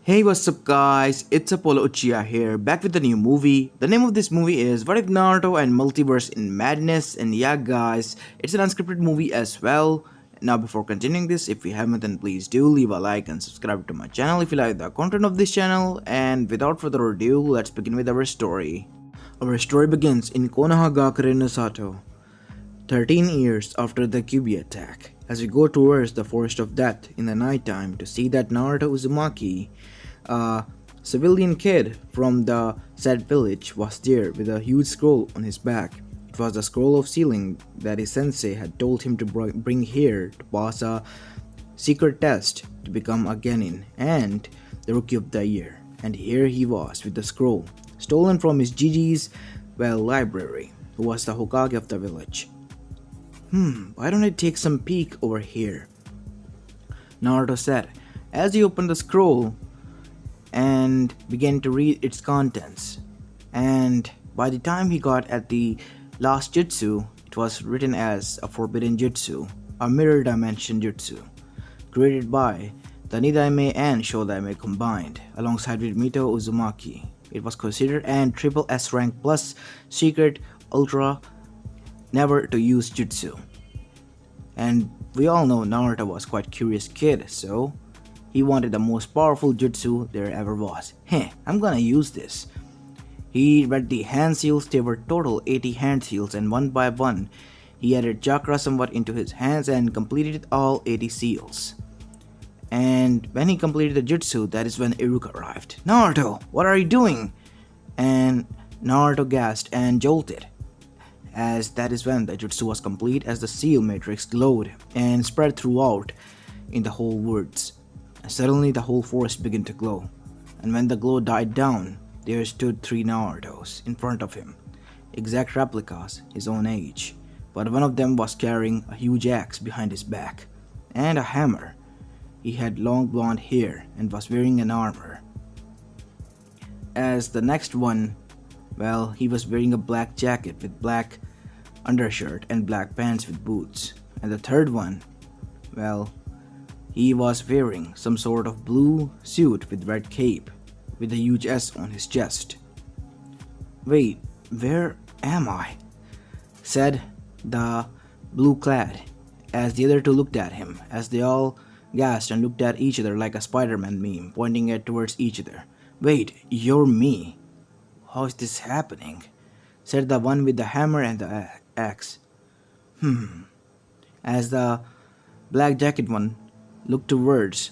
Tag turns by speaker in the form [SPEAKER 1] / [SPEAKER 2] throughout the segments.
[SPEAKER 1] Hey, what's up guys, it's Apollo Uchiha here, back with a new movie. The name of this movie is What If Naruto and Multiverse in Madness, and yeah guys, it's an unscripted movie as well. Now before continuing this, if you haven't then please do leave a like and subscribe to my channel if you like the content of this channel, and without further ado, let's begin with our story. Our story begins in Konohagakure no Sato, 13 years after the Kyuubi attack, as we go towards the Forest of Death in the nighttime to see that Naruto Uzumaki, a civilian kid from the said village, was there with a huge scroll on his back. It was the scroll of sealing that his sensei had told him to bring here to pass a secret test to become a genin and the Rookie of the Year. And here he was with the scroll, stolen from his Gigi's, library, who was the Hokage of the village. Why don't I take some peek over here? Naruto said, as he opened the scroll and began to read its contents. And by the time he got at the last jutsu, it was written as a forbidden jutsu, a mirror dimension jutsu, created by the Nidaime and Shodaime combined, alongside with Mito Uzumaki. It was considered an triple S rank plus secret ultra never to use jutsu. And we all know Naruto was quite curious kid, so he wanted the most powerful jutsu there ever was. I'm gonna use this. He read the hand seals. There were total 80 hand seals, and one by one he added chakra somewhat into his hands and completed all 80 seals. And when he completed the jutsu, that is when Iruka arrived. Naruto, what are you doing? And Naruto gasped and jolted, as that is when the jutsu was complete, as the seal matrix glowed and spread throughout in the whole woods. And suddenly the whole forest began to glow, and when the glow died down, there stood 3 Narutos in front of him, exact replicas his own age, but one of them was carrying a huge axe behind his back, and a hammer. He had long blonde hair and was wearing an armor. As the next one, he was wearing a black jacket with black undershirt and black pants with boots. And the third one, he was wearing some sort of blue suit with red cape, with a huge S on his chest. Wait, where am I? Said the blue-clad, as the other two looked at him, as they all gasped and looked at each other like a Spider-Man meme, pointing it towards each other. Wait, you're me. How is this happening? Said the one with the hammer and the axe. As the black jacket one looked towards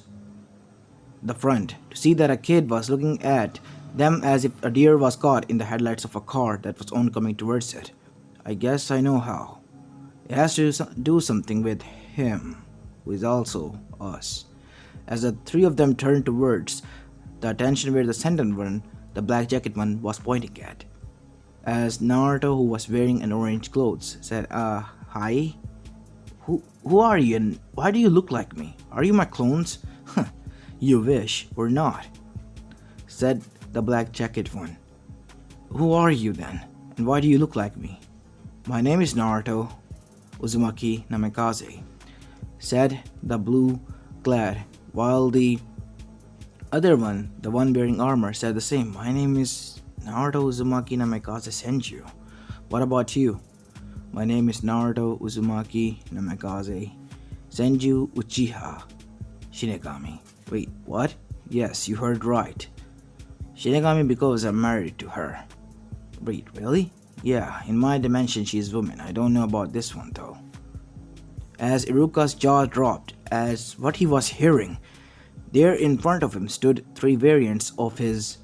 [SPEAKER 1] the front to see that a kid was looking at them as if a deer was caught in the headlights of a car that was oncoming towards it. I guess I know how. It has to do something with him, who is also us. As the three of them turned towards the attention where the second one, the black jacket one, was pointing at, as Naruto, who was wearing an orange clothes, said, hi? Who are you and why do you look like me? Are you my clones? You wish or not, said the black jacket one. Who are you then, and why do you look like me? My name is Naruto Uzumaki Namikaze, said the blue-clad, while the other one, the one wearing armor, said the same. My name is Naruto Uzumaki Namikaze Senju. What about you? My name is Naruto Uzumaki Namikaze Senju Uchiha Shinigami. Wait, what? Yes, you heard right. Shinigami because I'm married to her. Wait, really? Yeah, in my dimension she is woman. I don't know about this one though. As Iruka's jaw dropped as what he was hearing, there in front of him stood 3 variants of his,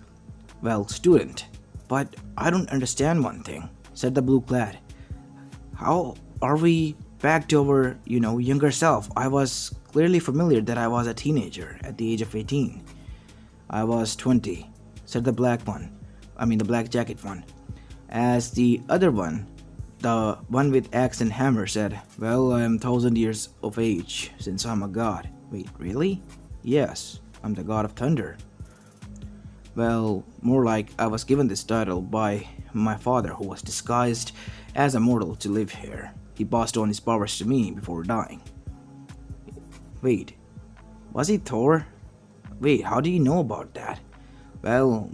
[SPEAKER 1] student. But I don't understand one thing, said the blue-clad. How are we back to our, younger self? I was clearly familiar that I was a teenager at the age of 18. I was 20, said the black jacket one. As the other one, the one with axe and hammer, said, I am 1,000 years of age since I'm a god. Wait, really? Yes, I'm the god of thunder. More like I was given this title by my father, who was disguised as a mortal to live here. He passed on his powers to me before dying. Wait, was he Thor? Wait, how do you know about that? Well,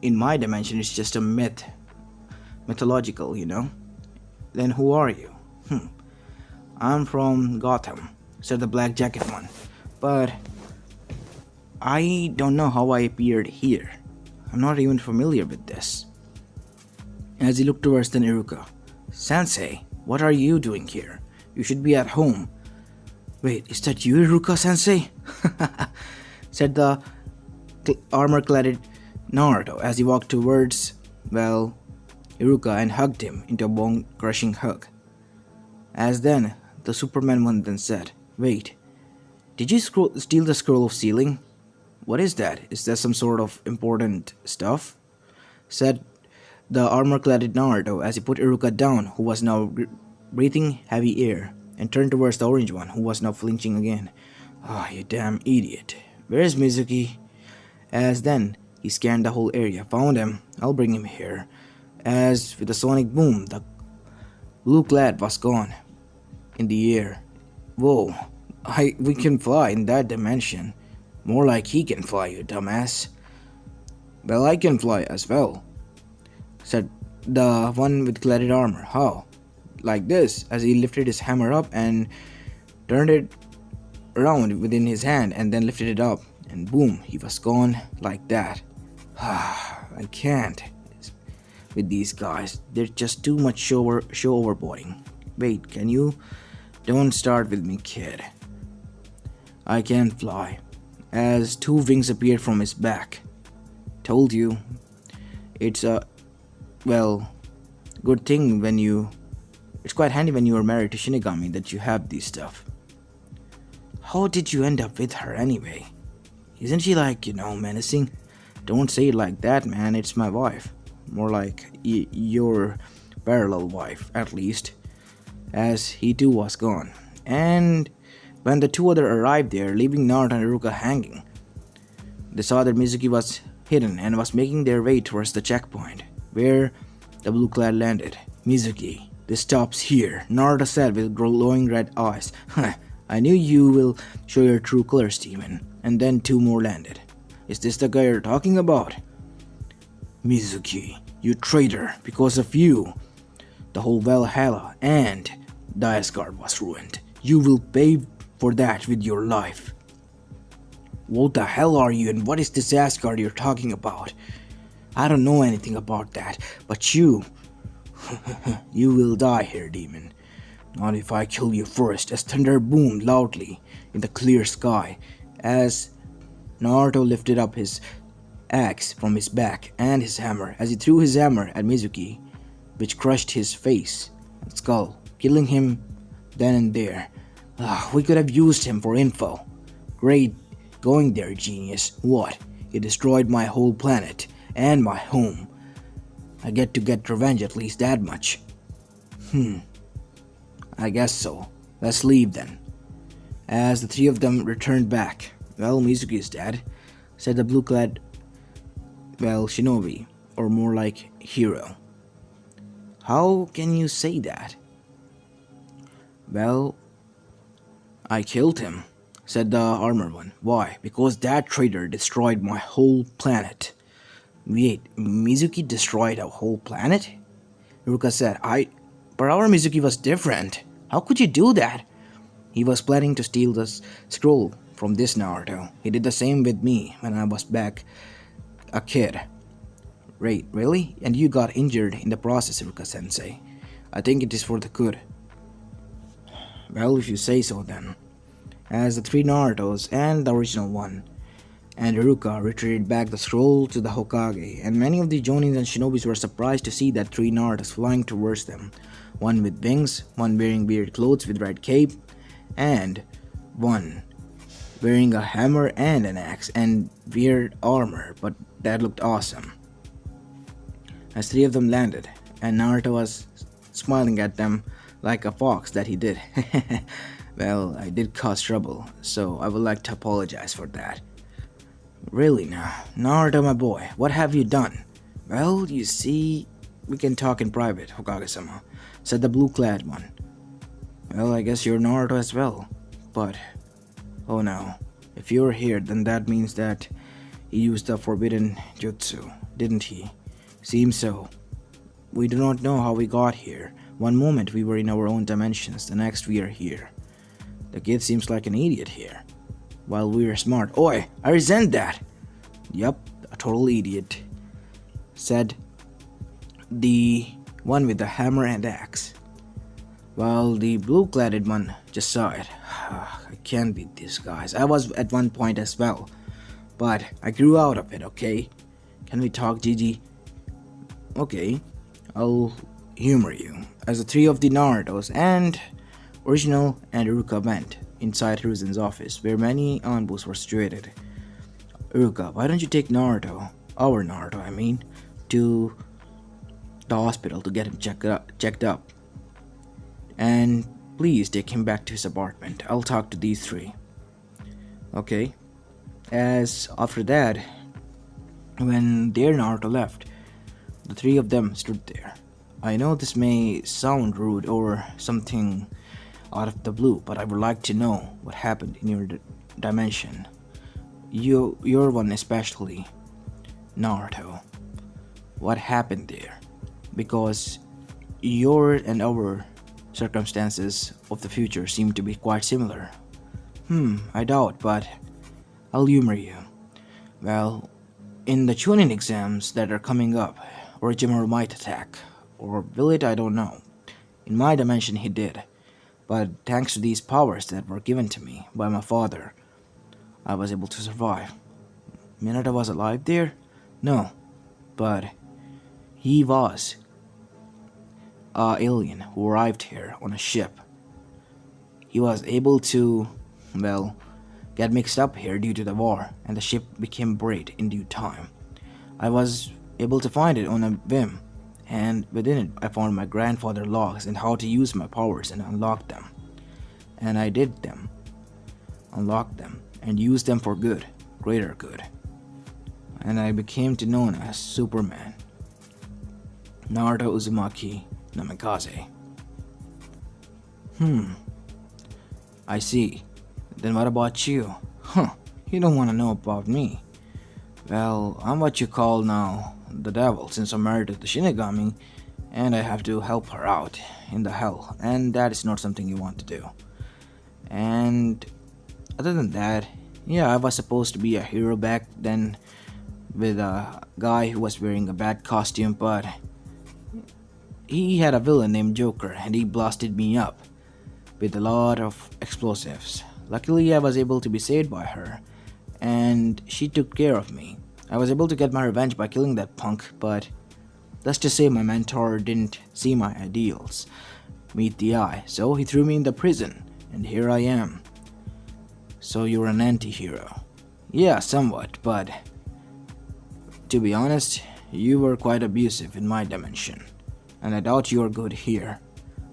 [SPEAKER 1] in my dimension, it's just a mythological, you know? Then who are you? I'm from Gotham, said the black jacket one. But I don't know how I appeared here. I'm not even familiar with this. As he looked towards the Iruka. Sensei, what are you doing here? You should be at home. Wait, is that you, Iruka sensei? Said the armor-clad Naruto as he walked towards, Iruka and hugged him into a bone-crushing hug. As then, the Superman one then said, Wait, did you steal the scroll of sealing? What is that? Is that some sort of important stuff? Said the armor-clad Naruto as he put Iruka down, who was now breathing heavy air, and turned towards the orange one, who was now flinching again. Ah, you damn idiot. Where's Mizuki? As then, he scanned the whole area, found him. I'll bring him here. As with a sonic boom, the blue clad was gone in the air. Whoa, we can fly in that dimension. More like he can fly, you dumbass. Well, I can fly as well, said the one with cladded armor. How? Like this, as he lifted his hammer up and turned it around within his hand and then lifted it up. And boom, he was gone like that. I can't with these guys. They're just too much show overboarding. Wait, can you? Don't start with me, kid. I can't fly. As two wings appeared from his back. Told you. It's good thing when you... It's quite handy when you are married to Shinigami that you have these stuff. How did you end up with her anyway? Isn't she like, menacing? Don't say it like that, man. It's my wife. More like your parallel wife, at least. As he too was gone. And when the two other arrived there, leaving Naruto and Iruka hanging, they saw that Mizuki was hidden and was making their way towards the checkpoint, where the blue-clad landed. Mizuki, this stops here, Naruto said with glowing red eyes. I knew you will show your true colors, demon. And then two more landed. Is this the guy you're talking about? Mizuki, you traitor. Because of you, the whole Valhalla and the Asgard was ruined. You will pay for that with your life. What the hell are you and what is this Asgard you're talking about? I don't know anything about that, but you... you will die here, demon. Not if I kill you first, as thunder boomed loudly in the clear sky, as Naruto lifted up his axe from his back and his hammer as he threw his hammer at Mizuki, which crushed his face and skull, killing him then and there. We could have used him for info. Great going there, genius. What? He destroyed my whole planet and my home. I get revenge, at least that much. I guess so. Let's leave then. As the three of them returned back. Well, Mizuki is dead, said the blue-clad, shinobi, or more like hero. How can you say that? Well, I killed him, said the armored one. Why? Because that traitor destroyed my whole planet. Wait, Mizuki destroyed a whole planet? Iruka said, but our Mizuki was different. How could you do that? He was planning to steal the scroll from this Naruto. He did the same with me when I was back a kid. Wait, really? And you got injured in the process, Iruka-sensei. I think it is for the good. Well, if you say so then. As the three Narutos and the original one and Iruka retreated back the scroll to the Hokage, and many of the Jonins and Shinobis were surprised to see that three Narutos flying towards them. One with wings, one wearing weird clothes with red cape, and one wearing a hammer and an axe and weird armor, but that looked awesome. As three of them landed, and Naruto was smiling at them like a fox that he did. Well, I did cause trouble, so I would like to apologize for that. Really now, Naruto my boy, what have you done? Well, you see, we can talk in private, Hokage-sama, said the blue-clad one. Well, I guess you're Naruto as well, but... oh no. If you're here, then that means that he used the forbidden jutsu, didn't he? Seems so. We do not know how we got here. One moment we were in our own dimensions, the next we are here. The kid seems like an idiot here. While we are smart. Oi, I resent that! Yup, a total idiot, said the one with the hammer and axe. While the blue-cladded one just sighed. I can't beat these guys. I was at one point as well. But I grew out of it, okay? Can we talk, Gigi? Okay, I'll humor you. As the three of the Narutos and Original and Iruka went inside Hiruzen's office, where many Anbus were situated. Iruka, why don't you take Naruto, our Naruto I mean, to the hospital to get him checked up. And please take him back to his apartment. I'll talk to these three. Okay. As after that, when their Naruto left, the three of them stood there. I know this may sound rude or something out of the blue, but I would like to know what happened in your dimension. Your one especially, Naruto. What happened there? Because your and our circumstances of the future seem to be quite similar. I doubt, but I'll humor you. Well, in the Chunin exams that are coming up, Orochimaru might attack. Or will it? I don't know. In my dimension he did. But thanks to these powers that were given to me by my father, I was able to survive. Minato was alive there? No. But he was an alien who arrived here on a ship. He was able to, well, get mixed up here due to the war, and the ship became buried in due time. I was able to find it on a whim, and within it I found my grandfather's logs and how to use my powers and unlock them. And I did them. Unlocked them, and used them for good, greater good. And I became to known as Superman. Naruto Uzumaki Namikaze. I see. Then what about you? You don't want to know about me. Well, I'm what you call now the devil, since I'm married to the Shinigami, and I have to help her out in the hell, and that is not something you want to do. And other than that, yeah, I was supposed to be a hero back then with a guy who was wearing a bad costume, but he had a villain named Joker, and he blasted me up with a lot of explosives. Luckily, I was able to be saved by her, and she took care of me. I was able to get my revenge by killing that punk, but let's just say my mentor didn't see my ideals meet the eye, so he threw me in the prison, and here I am. So you're an anti-hero. Yeah, somewhat, but to be honest, you were quite abusive in my dimension, and I doubt you're good here.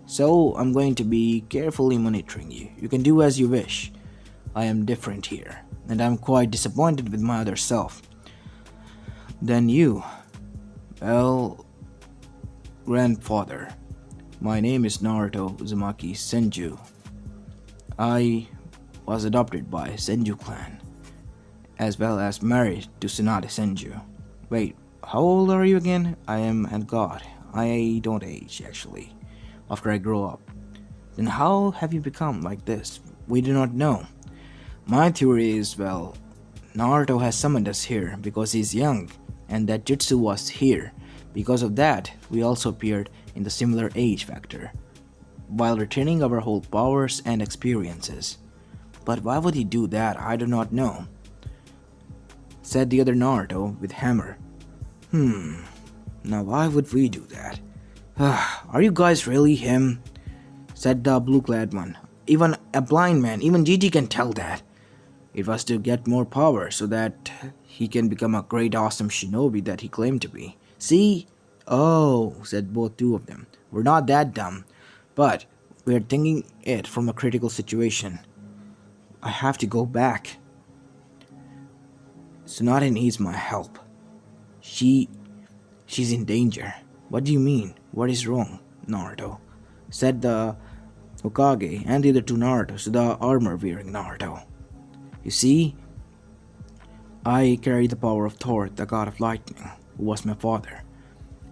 [SPEAKER 1] So I'm going to be carefully monitoring you. You can do as you wish. I am different here, and I'm quite disappointed with my other self. Then you. Well, grandfather, my name is Naruto Uzumaki Senju. I was adopted by Senju clan, as well as married to Tsunade Senju. Wait, how old are you again? I am a god. I don't age, actually, after I grow up. Then how have you become like this? We do not know. My theory is, well, Naruto has summoned us here because he's young, and that jutsu was here. Because of that, we also appeared in the similar age factor, while retaining our whole powers and experiences. But why would he do that? I do not know, said the other Naruto with hammer. Now why would we do that? Are you guys really him? Said the blue-clad one. Even a blind man, even Gigi can tell that. It was to get more power so that he can become a great awesome shinobi that he claimed to be. See? Oh, said both two of them. We're not that dumb, but we're thinking it from a critical situation. I have to go back. Tsunade needs my help. She's in danger. What do you mean? What is wrong, Naruto? Said the Hokage and the other two Narutos to the armor-wearing Naruto. You see, I carry the power of Thor, the god of lightning, who was my father.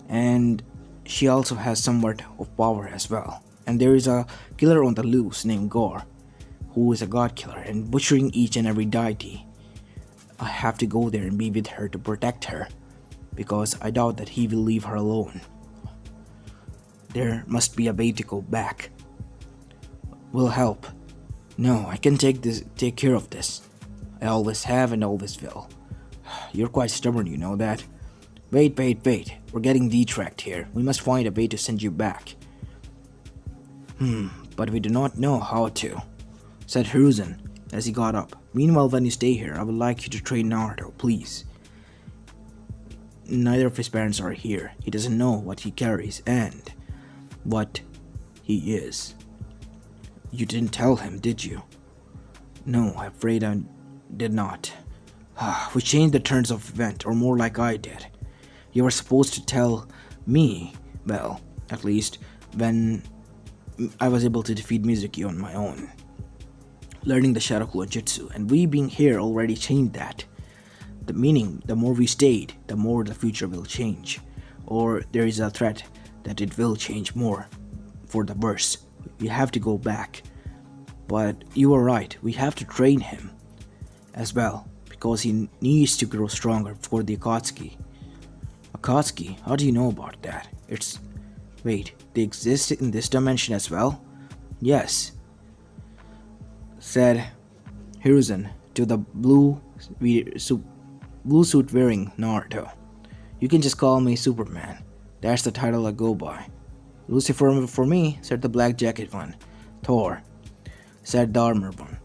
[SPEAKER 1] And she also has somewhat of power as well. And there is a killer on the loose named Gore, who is a god killer and butchering each and every deity. I have to go there and be with her to protect her, because I doubt that he will leave her alone. There must be a way to go back. Will help. No, I can take care of this. I always have and always will. You're quite stubborn, you know that. Wait. We're getting detracked here. We must find a way to send you back. But we do not know how to, said Hiruzen as he got up. Meanwhile, when you stay here, I would like you to train Naruto, please. Neither of his parents are here. He doesn't know what he carries and what he is. You didn't tell him, did you? No, I'm afraid I did not. We changed the turns of event, or more like I did. You were supposed to tell me, well, at least when I was able to defeat Mizuki on my own, learning the Shadow Clone Jutsu, and we being here already changed that. The meaning, the more we stayed, the more the future will change, or there is a threat that it will change more for the worse. We have to go back. But you are right, we have to train him as well, because he needs to grow stronger for the Akatsuki. Akatsuki? How do you know about that? Wait, they exist in this dimension as well? Yes, said Hiruzen to the blue suit wearing Naruto. You can just call me Superman. That's the title I go by. Lucifer for me, said the black jacket one. Thor, said the armor one.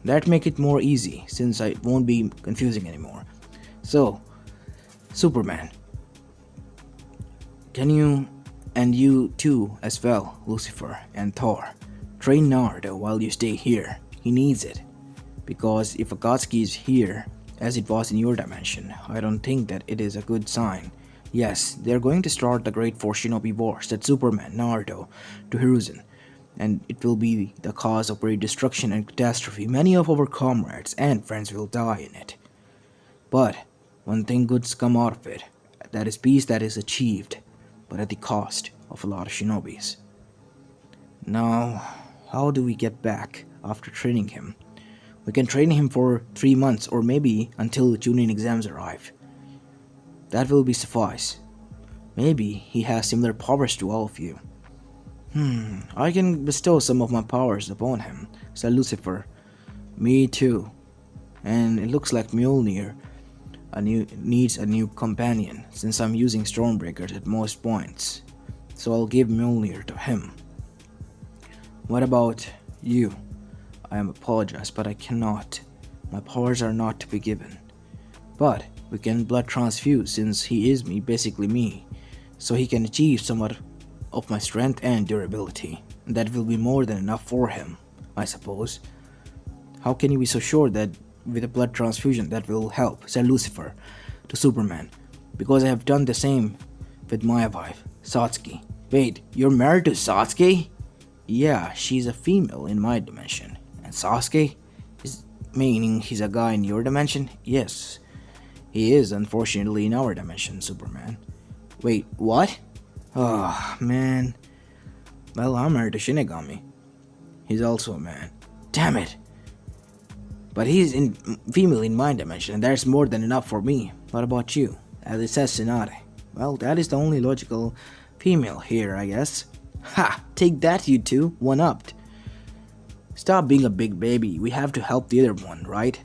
[SPEAKER 1] That make it more easy, since it won't be confusing anymore. So, Superman. Can you, and you too as well, Lucifer and Thor, train Naruto while you stay here. He needs it. Because if Akatsuki is here, as it was in your dimension, I don't think that it is a good sign. Yes, they're going to start the Great Four Shinobi War, said Superman, Naruto, to Hiruzen, and it will be the cause of great destruction and catastrophe. Many of our comrades and friends will die in it. But one thing good's come out of it, that is peace that is achieved, but at the cost of a lot of shinobis. Now, how do we get back after training him? We can train him for 3 months or maybe until Chunin exams arrive. That will be suffice. Maybe he has similar powers to all of you. I can bestow some of my powers upon him, said Lucifer. Me too. And it looks like Mjolnir needs a new companion, since I'm using Stormbreakers at most points. So I'll give Mjolnir to him. What about you? I apologize, but I cannot. My powers are not to be given. But we can blood transfuse, since he is basically me, so he can achieve somewhat of my strength and durability. That will be more than enough for him, I suppose. How can you be so sure that with a blood transfusion that will help, said Lucifer to Superman. Because I have done the same with my wife, Satsuki. Wait, you're married to Sasuke? Yeah, she's a female in my dimension. And Sasuke? Meaning he's a guy in your dimension? Yes. He is, unfortunately, in our dimension, Superman. Wait, what? Oh, man. Well, I'm married to Shinigami. He's also a man. Damn it. But he's female in my dimension, and that's more than enough for me. What about you? As it says Tsunade. Well, that is the only logical female here, I guess. Ha! Take that, you two. One-upped. Stop being a big baby. We have to help the other one, right?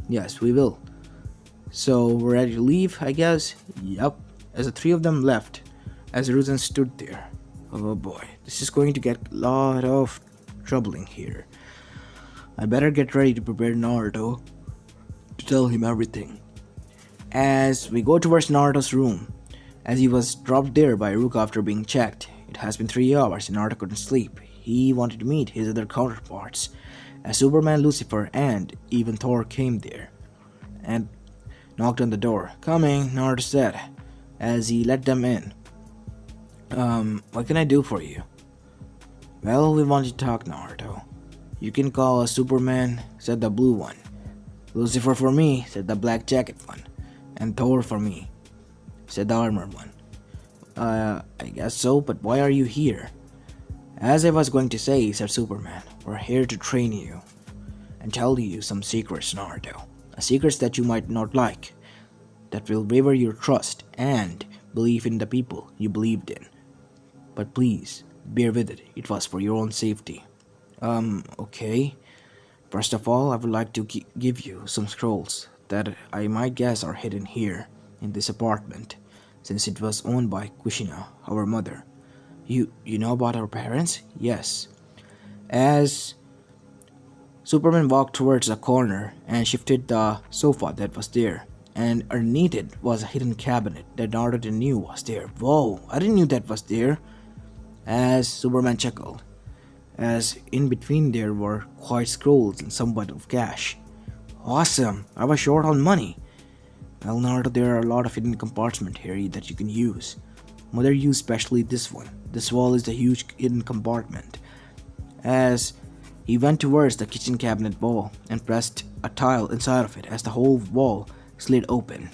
[SPEAKER 1] Yes, we will. So, we're ready to leave, I guess? Yup. As the three of them left, as Hiruzen stood there. Oh boy, this is going to get a lot of troubling here. I better get ready to prepare Naruto to tell him everything. As we go towards Naruto's room, as he was dropped there by Ruka after being checked. It has been 3 hours and Naruto couldn't sleep. He wanted to meet his other counterparts, as Superman, Lucifer, and even Thor came there and knocked on the door. Coming, Naruto said, as he let them in. What can I do for you? Well, we want to talk, Naruto. You can call us Superman, said the blue one. Lucifer for me, said the black jacket one. And Thor for me, said the armored one. I guess so, but why are you here? As I was going to say, said Superman, we're here to train you and tell you some secrets, Naruto. Secrets that you might not like, that will waver your trust and belief in the people you believed in. But please, bear with it. It was for your own safety. Okay. First of all, I would like to give you some scrolls that I might guess are hidden here in this apartment, since it was owned by Kushina, our mother. You know about our parents? Yes. As Superman walked towards the corner and shifted the sofa that was there, and underneath it was a hidden cabinet that Naruto knew was there. Whoa, I didn't know that was there. As Superman chuckled, as in between there were quite scrolls and somewhat of cash. Awesome, I was short on money. Well, Naruto, there are a lot of hidden compartments here that you can use. Mother used especially this one. This wall is the huge hidden compartment. As he went towards the kitchen cabinet wall and pressed a tile inside of it as the whole wall slid open.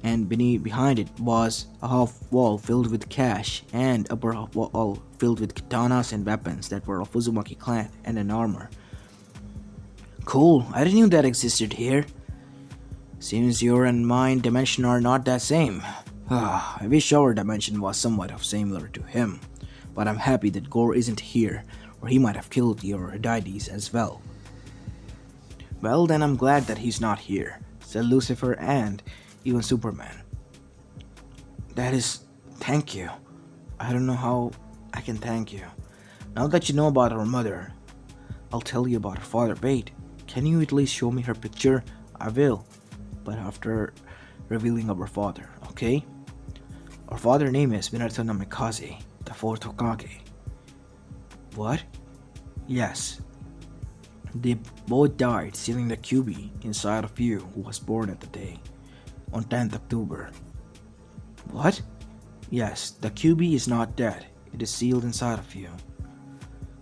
[SPEAKER 1] And behind it was a half wall filled with cash and upper wall filled with katanas and weapons that were of Uzumaki clan and an armor. Cool, I didn't know that existed here. Seems your and mine dimension are not that same. I wish our dimension was somewhat of similar to him, but I'm happy that Gore isn't here, or he might have killed your deities as well. Well, then I'm glad that he's not here, said Lucifer and even Superman. That is, thank you. I don't know how I can thank you. Now that you know about our mother, I'll tell you about her father. Wait, can you at least show me her picture? I will, but after revealing our father, okay? Our father's name is Minato Namikaze, the fourth Hokage. What? Yes. They both died sealing the Kyuubi inside of you who was born at the day, on 10th October. What? Yes, the Kyuubi is not dead. It is sealed inside of you.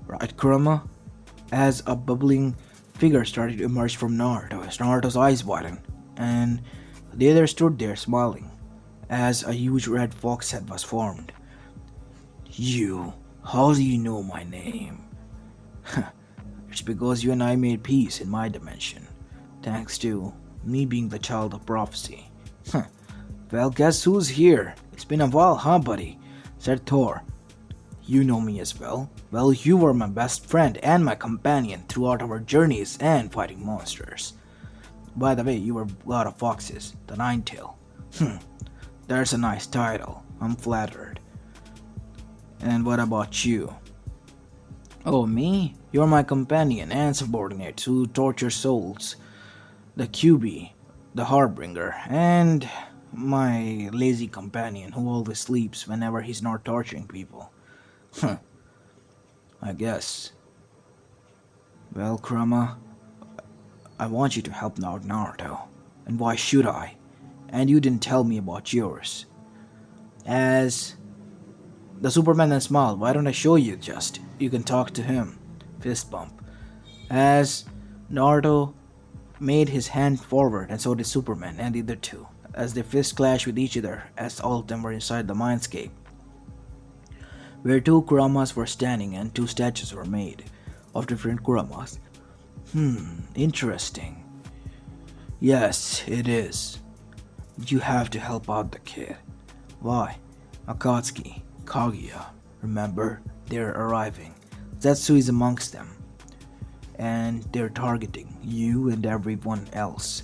[SPEAKER 1] Right, Kurama? As a bubbling figure started to emerge from Naruto, as Naruto's eyes widened, and the other stood there smiling, as a huge red fox head was formed. You, how do you know my name? It's because you and I made peace in my dimension, thanks to me being the child of prophecy. Well, guess who's here? It's been a while, huh, buddy? Said Thor. You know me as well. Well, you were my best friend and my companion throughout our journeys and fighting monsters. By the way, you were God of Foxes, the Nine-Tail. That's a nice title. I'm flattered. And what about you? Oh, me? You're my companion and subordinate who torture souls. The Kyuubi, the Harbinger, and my lazy companion who always sleeps whenever he's not torturing people. I guess. Well, Kurama, I want you to help out Naruto. And why should I? And you didn't tell me about yours. As the Superman then smiled, why don't I show you just? You can talk to him. Fist bump. As Naruto made his hand forward, and so did Superman and the other two, as their fists clashed with each other, as all of them were inside the mindscape, where two Kuramas were standing and two statues were made of different Kuramas. Interesting. Yes, it is. You have to help out the kid. Why? Akatsuki, Kaguya, remember? They're arriving. Zetsu is amongst them. And they're targeting you and everyone else.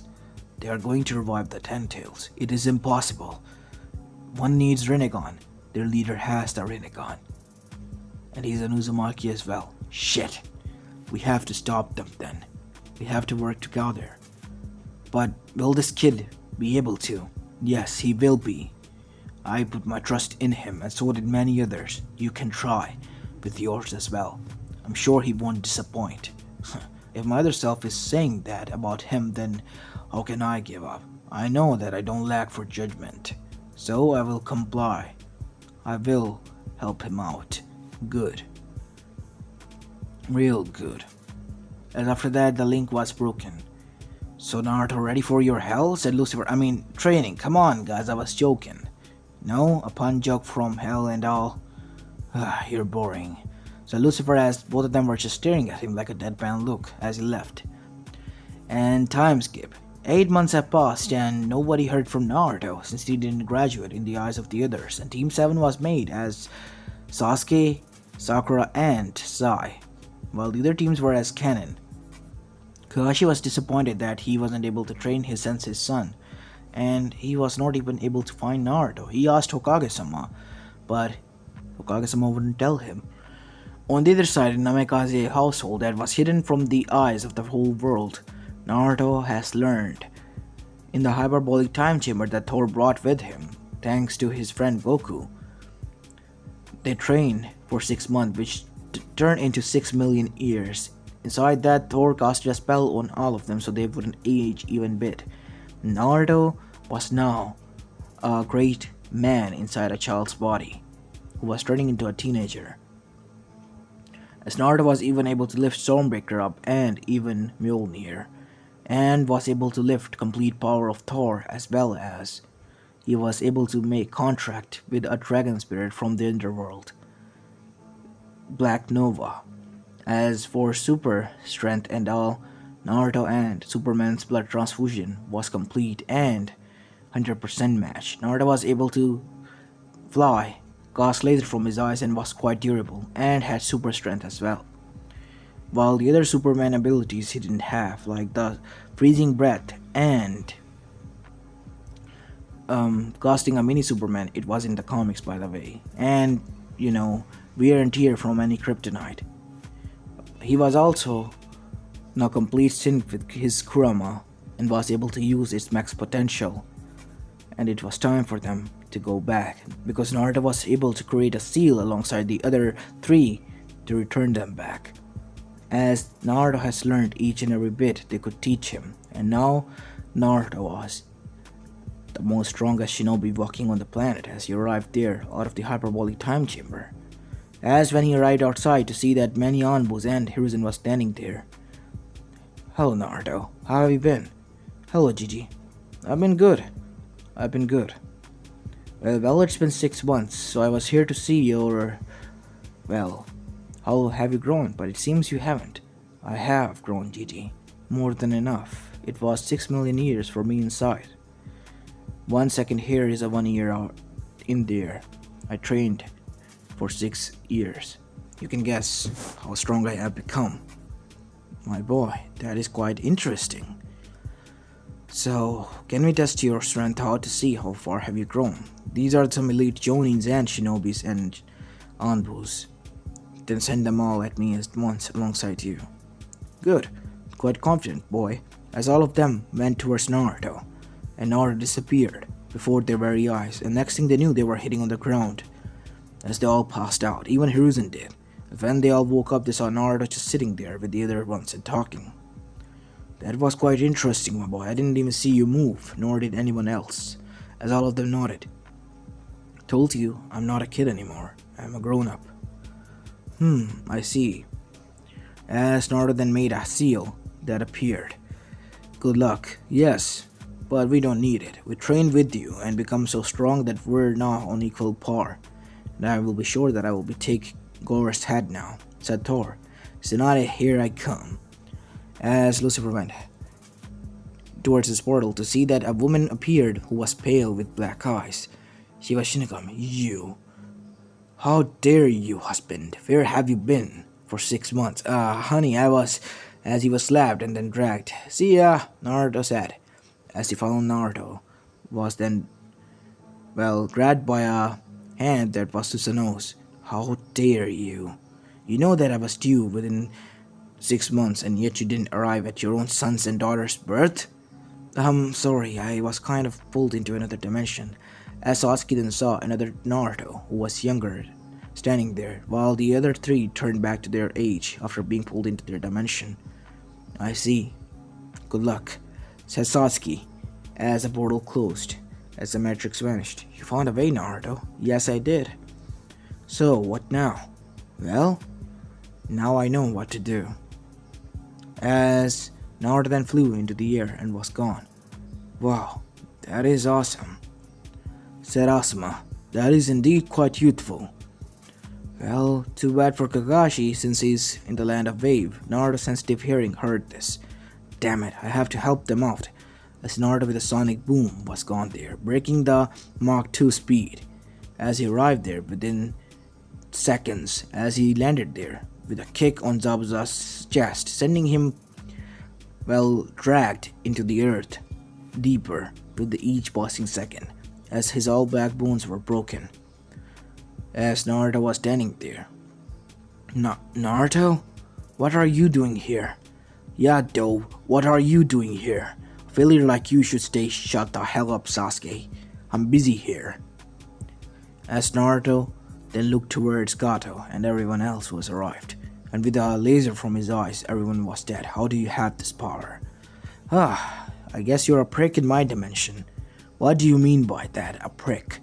[SPEAKER 1] They are going to revive the Ten Tails. It is impossible. One needs Rinnegan. Their leader has the Rinnegan. And he's an Uzumaki as well. Shit. We have to stop them then. We have to work together. But will this kid be able to? Yes, he will be. I put my trust in him, and so did many others. You can try with yours as well. I'm sure he won't disappoint. If my other self is saying that about him, then how can I give up? I know that I don't lack for judgment, so I will comply. I will help him out. Good. Real good. And after that, the link was broken. So Naruto, ready for your hell? Said Lucifer. I mean, training. Come on, guys, I was joking. No, a pun joke from hell and all. You're boring. So Lucifer, as both of them were just staring at him like a deadpan look as he left. And time skip. 8 months have passed and nobody heard from Naruto since he didn't graduate in the eyes of the others, and Team 7 was made as Sasuke, Sakura, and Sai, while the other teams were as canon. Kakashi was disappointed that he wasn't able to train his sensei's son, and he was not even able to find Naruto. He asked Hokage-sama, but Hokage-sama wouldn't tell him. On the other side, in Namikaze household that was hidden from the eyes of the whole world, Naruto has learned in the hyperbolic time chamber that Thor brought with him, thanks to his friend Goku. They trained for 6 months, which turned into 6 million years. Inside that, Thor casted a spell on all of them so they wouldn't age even bit. Naruto was now a great man inside a child's body, who was turning into a teenager. As Naruto was even able to lift Stormbreaker up and even Mjolnir, and was able to lift complete power of Thor, as well as he was able to make contract with a dragon spirit from the underworld, Black Nova. As for super strength and all, Naruto and Superman's blood transfusion was complete and 100% match. Naruto was able to fly, cast laser from his eyes, and was quite durable, and had super strength as well. While the other Superman abilities he didn't have, like the freezing breath and casting a mini Superman, it was in the comics by the way, and wear and tear from any kryptonite. He was also now complete sync with his Kurama and was able to use its max potential, and it was time for them to go back because Naruto was able to create a seal alongside the other 3 to return them back. As Naruto has learned each and every bit they could teach him, and now Naruto was the most strongest shinobi walking on the planet as he arrived there out of the hyperbolic time chamber. As when he arrived outside to see that many Anbus and Hiruzen was standing there. Hello Naruto, how have you been? Hello Gigi. I've been good. Well, it's been 6 months, so I was here to see your... Well, how have you grown? But it seems you haven't. I have grown, Gigi. More than enough. It was 6 million years for me inside. 1 second here is a 1 year out in there. I trained for 6 years. You can guess how strong I have become. My boy, that is quite interesting. So, can we test your strength out to see how far have you grown? These are some elite Jonins and Shinobis and Anbus. Then send them all at me at once alongside you. Good, quite confident, boy, as all of them went towards Naruto, and Naruto disappeared before their very eyes, and next thing they knew they were hitting on the ground. As they all passed out, even Hiruzen did. When they all woke up, they saw Naruto just sitting there with the other ones and talking. That was quite interesting, my boy. I didn't even see you move, nor did anyone else, as all of them nodded. Told you, I'm not a kid anymore. I'm a grown-up. I see. As Naruto then made a seal that appeared. Good luck. Yes, but we don't need it. We train with you and become so strong that we're now on equal par. And I will be sure that I will be taking Gora's head now, said Thor. Tsunade, here I come. As Lucifer went towards his portal to see that a woman appeared who was pale with black eyes. She was Shinigami. You. How dare you, husband? Where have you been for 6 months? Honey, I was... As he was slapped and then dragged. See ya, Naruto said. As he followed Naruto, was then, grabbed by a hand that was Susanoo's. How dare you? You know that I was due within 6 months and yet you didn't arrive at your own son's and daughter's birth? Sorry, I was kind of pulled into another dimension. As Sasuke then saw another Naruto, who was younger, standing there, while the other 3 turned back to their age after being pulled into their dimension. I see. Good luck, said Sasuke, as the portal closed, as the matrix vanished. You found a way, Naruto. Yes, I did. So, what now? Well, now I know what to do. As Naruto then flew into the air and was gone. Wow, that is awesome, said Asuma. That is indeed quite youthful. Well, too bad for Kakashi since he's in the land of Wave. Naruto's sensitive hearing heard this. Damn it, I have to help them out. As Naruto with a sonic boom was gone there, breaking the Mach 2 speed. As he arrived there within seconds, as he landed there with a kick on Zabuza's chest, sending him, dragged into the earth deeper with each passing second, as his all backbones were broken. As Naruto was standing there. Naruto? What are you doing here? Yeah, dope, what are you doing here? A failure like you should stay shut the hell up, Sasuke. I'm busy here. As Naruto then looked towards Gato and everyone else was arrived, and with a laser from his eyes, everyone was dead. How do you have this power? I guess you're a prick in my dimension. What do you mean by that, a prick?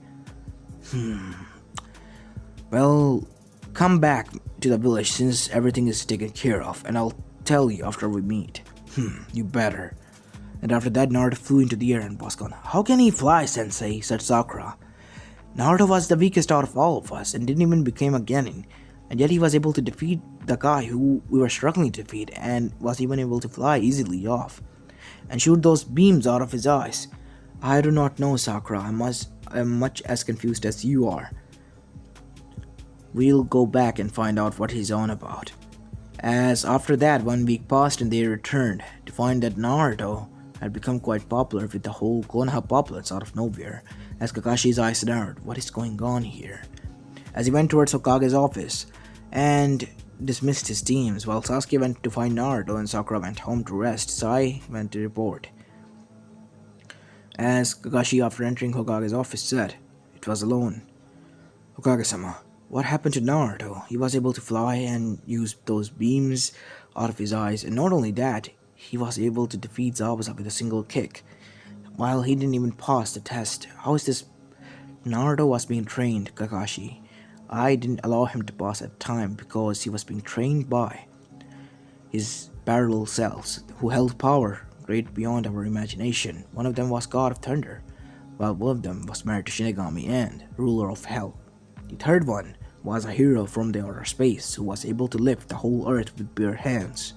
[SPEAKER 1] Well, come back to the village since everything is taken care of, and I'll tell you after we meet. You better. And after that, Naruto flew into the air and was gone. How can he fly, sensei? Said Sakura. Naruto was the weakest out of all of us and didn't even become a genin, and yet he was able to defeat the guy who we were struggling to defeat and was even able to fly easily off and shoot those beams out of his eyes. I do not know, Sakura. I'm much as confused as you are. We'll go back and find out what he's on about. As after that, 1 week passed and they returned to find that Naruto had become quite popular with the whole Konoha populace out of nowhere. As Kakashi's eyes narrowed, what is going on here? As he went towards Hokage's office and dismissed his teams, while Sasuke went to find Naruto and Sakura went home to rest, Sai went to report. As Kakashi, after entering Hokage's office, said, it was alone. Hokage-sama, what happened to Naruto? He was able to fly and use those beams out of his eyes, and not only that, he was able to defeat Zabuza with a single kick, while he didn't even pass the test. How is this? Naruto was being trained, Kakashi. I didn't allow him to pass at the time because he was being trained by his parallel selves, who held power great beyond our imagination. One of them was God of Thunder, while one of them was married to Shinigami and ruler of Hell. The third one was a hero from the outer space who was able to lift the whole earth with bare hands,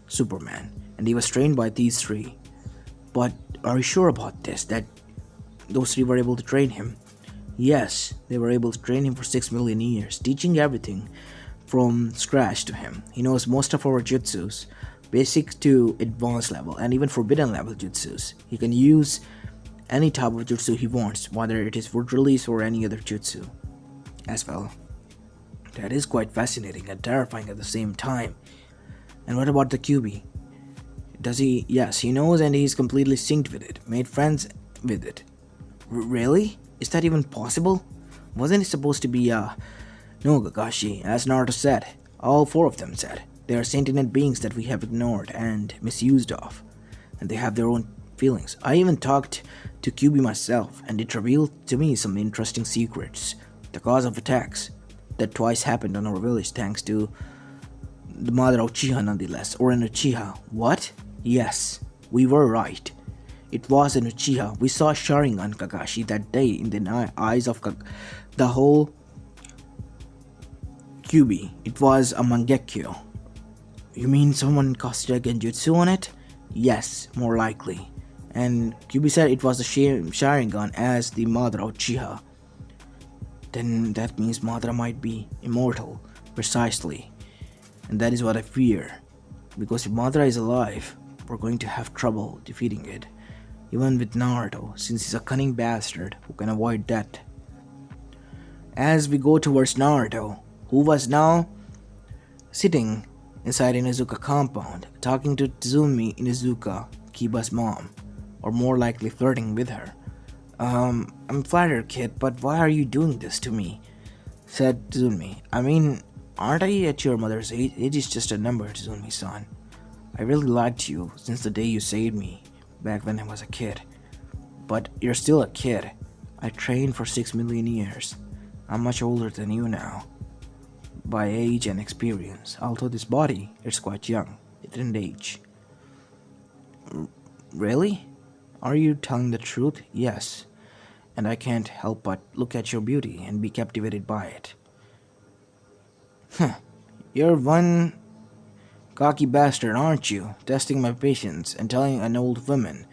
[SPEAKER 1] Superman, and he was trained by these three. But are you sure about this, that those three were able to train him? Yes, they were able to train him for 6 million years, teaching everything from scratch to him. He knows most of our jutsus, basic to advanced level, and even forbidden level jutsus. He can use any type of jutsu he wants, whether it is wood release or any other jutsu as well. That is quite fascinating and terrifying at the same time. And what about the QB? Does he? Yes, he knows, and he's completely synced with it, made friends with it. Really? Is that even possible? Wasn't it supposed to be No, Kakashi, as Naruto said, all 4 of them said, they are sentient beings that we have ignored and misused of, and they have their own feelings. I even talked to QB myself, and it revealed to me some interesting secrets. The cause of attacks that twice happened on our village thanks to the mother Uchiha nonetheless, or an Uchiha. What? Yes, we were right. It was an Uchiha. We saw Sharingan, Kakashi, that day in the eyes of the whole QB. It was a Mangekyo. You mean someone casted a genjutsu on it? Yes, more likely. And QB said it was the Sharingan as the mother Uchiha. Then that means Madara might be immortal, precisely. And that is what I fear. Because if Madara is alive, we're going to have trouble defeating it. Even with Naruto, since he's a cunning bastard who can avoid death. As we go towards Naruto, who was now sitting inside Inuzuka compound, talking to Tsumi Inuzuka, Kiba's mom, or more likely flirting with her. I'm flattered, kid, but why are you doing this to me? Said Tsumi. I mean, aren't I at your mother's age? Age is just a number, Tsumi-san. I really liked you since the day you saved me, back when I was a kid. But you're still a kid. I trained for 6 million years. I'm much older than you now, by age and experience. Although this body is quite young, it didn't age. Really? Are you telling the truth? Yes. And I can't help but look at your beauty and be captivated by it. Huh. You're one cocky bastard, aren't you? Testing my patience and telling an old woman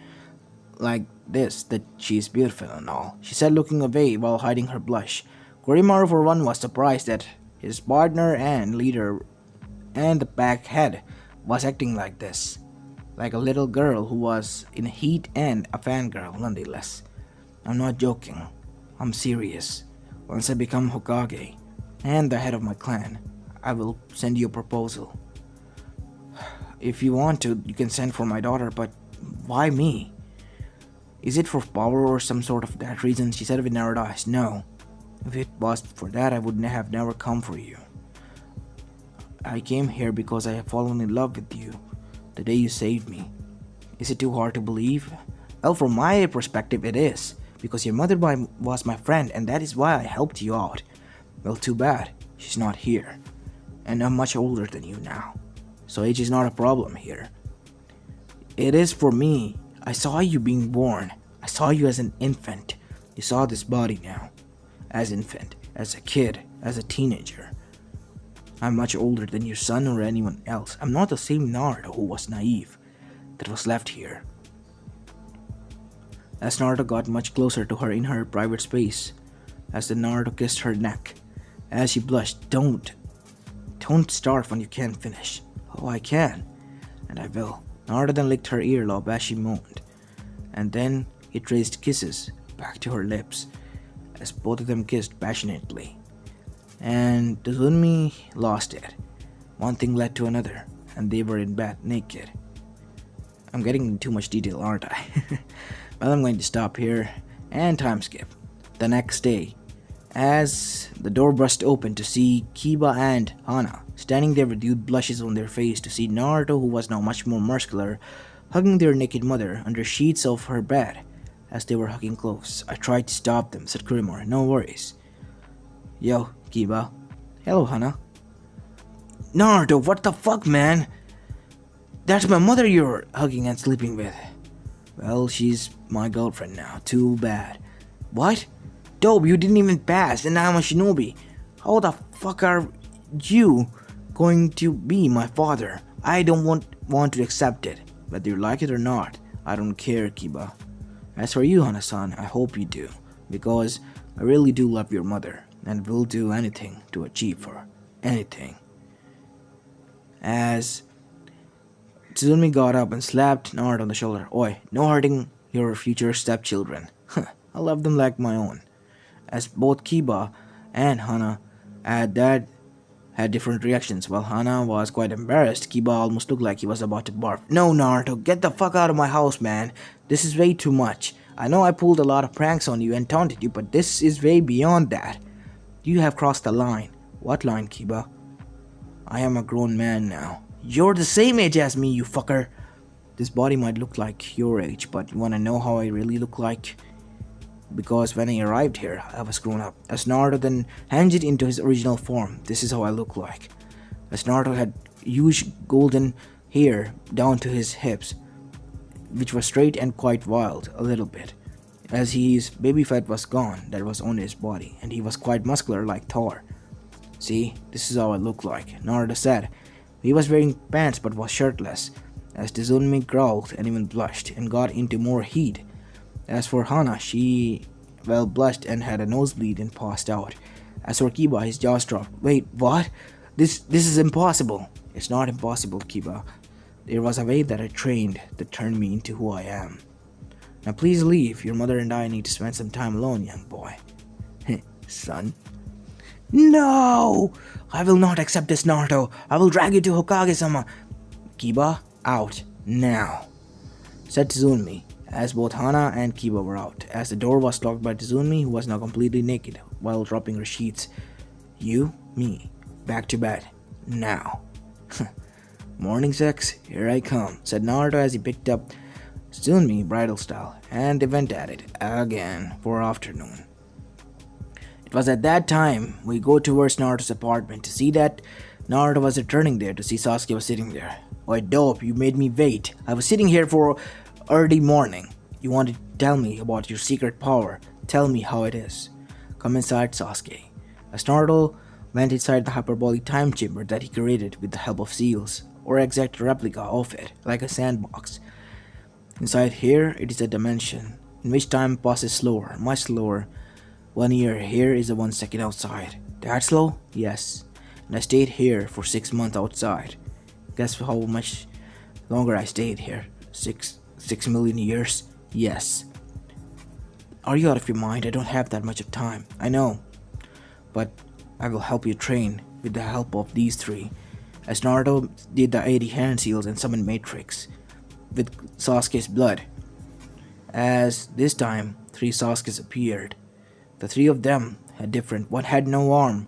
[SPEAKER 1] like this that she's beautiful and all, she said, looking away while hiding her blush. Korimaru, for one, was surprised that his partner and leader and the pack head was acting like this, like a little girl who was in heat and a fangirl nonetheless. I'm not joking. I'm serious. Once I become Hokage and the head of my clan, I will send you a proposal. If you want to, you can send for my daughter, but why me? Is it for power or some sort of that reason? She said with narrowed eyes. No. If it was for that, I would have never come for you. I came here because I have fallen in love with you the day you saved me. Is it too hard to believe? Well, from my perspective, it is. Because your mother was my friend, and that is why I helped you out. Well, too bad. She's not here. And I'm much older than you now. So age is not a problem here. It is for me. I saw you being born. I saw you as an infant. You saw this body now. As infant, as a kid, as a teenager. I'm much older than your son or anyone else. I'm not the same Naruto who was naive, that was left here. As Naruto got much closer to her in her private space, as the Naruto kissed her neck, as she blushed, Don't start when you can't finish. Oh, I can, and I will. Naruto then licked her earlobe as she moaned, and then he traced kisses back to her lips, as both of them kissed passionately. And Tsunade lost it. One thing led to another, and they were in bed naked. I'm getting into too much detail, aren't I? Well, I'm going to stop here and time skip. The next day, as the door burst open to see Kiba and Hana standing there with huge blushes on their face to see Naruto, who was now much more muscular, hugging their naked mother under sheets of her bed as they were hugging close. I tried to stop them, said Korimaru. No worries. Yo, Kiba. Hello, Hana. Naruto, what the fuck, man? That's my mother you're hugging and sleeping with. Well, she's my girlfriend now. Too bad. What? Dope, you didn't even pass, and I'm a shinobi. How the fuck are you going to be my father? I don't want to accept it. Whether you like it or not, I don't care, Kiba. As for you, Hana-san, I hope you do, because I really do love your mother, and will do anything to achieve her. Anything. As Tsunade got up and slapped Naruto on the shoulder. Oi, no hurting your future stepchildren. I love them like my own. As both Kiba and Hana at that had different reactions. While Hana was quite embarrassed, Kiba almost looked like he was about to barf. No, Naruto, get the fuck out of my house, man. This is way too much. I know I pulled a lot of pranks on you and taunted you, but this is way beyond that. You have crossed the line. What line, Kiba? I am a grown man now. You're the same age as me, you fucker. This body might look like your age, but you wanna know how I really look like? Because when I arrived here, I was grown up. As Naruto then changed into his original form, this is how I look like. As Naruto had huge golden hair down to his hips, which was straight and quite wild, a little bit. As his baby fat was gone, that was on his body, and he was quite muscular like Thor. See, this is how I look like, Naruto said. He was wearing pants but was shirtless, as Tsunade growled and even blushed, and got into more heat. As for Hana, she, well, blushed and had a nosebleed and passed out. As for Kiba, his jaws dropped. Wait, what? This is impossible. It's not impossible, Kiba. There was a way that I trained that turned me into who I am. Now please leave. Your mother and I need to spend some time alone, young boy. Son. No! I will not accept this, Naruto. I will drag you to Hokage-sama. Kiba, out. Now. Said Tsunade, as both Hana and Kiba were out, as the door was locked by Tsunade, who was now completely naked while dropping her sheets. You, me, back to bed. Now. Morning sex, here I come, said Naruto as he picked up Tsunade bridal style, and they went at it again for afternoon. It was at that time we go towards Naruto's apartment to see that Naruto was returning there to see Sasuke was sitting there. Oi, dope, you made me wait. I was sitting here for early morning. You wanted to tell me about your secret power. Tell me how it is. Come inside, Sasuke. As Naruto went inside the hyperbolic time chamber that he created with the help of seals, or exact replica of it, like a sandbox. Inside here, it is a dimension in which time passes slower, much slower. 1 year here is a 1 second outside. That slow? Yes. And I stayed here for 6 months outside. Guess how much longer I stayed here? 6 million years? Yes. Are you out of your mind? I don't have that much of time. I know. But I will help you train with the help of these three. As Naruto did the 80 hand seals and summoned Matrix with Sasuke's blood. As this time, 3 Sasukes appeared. The 3 of them had different. One had no arm,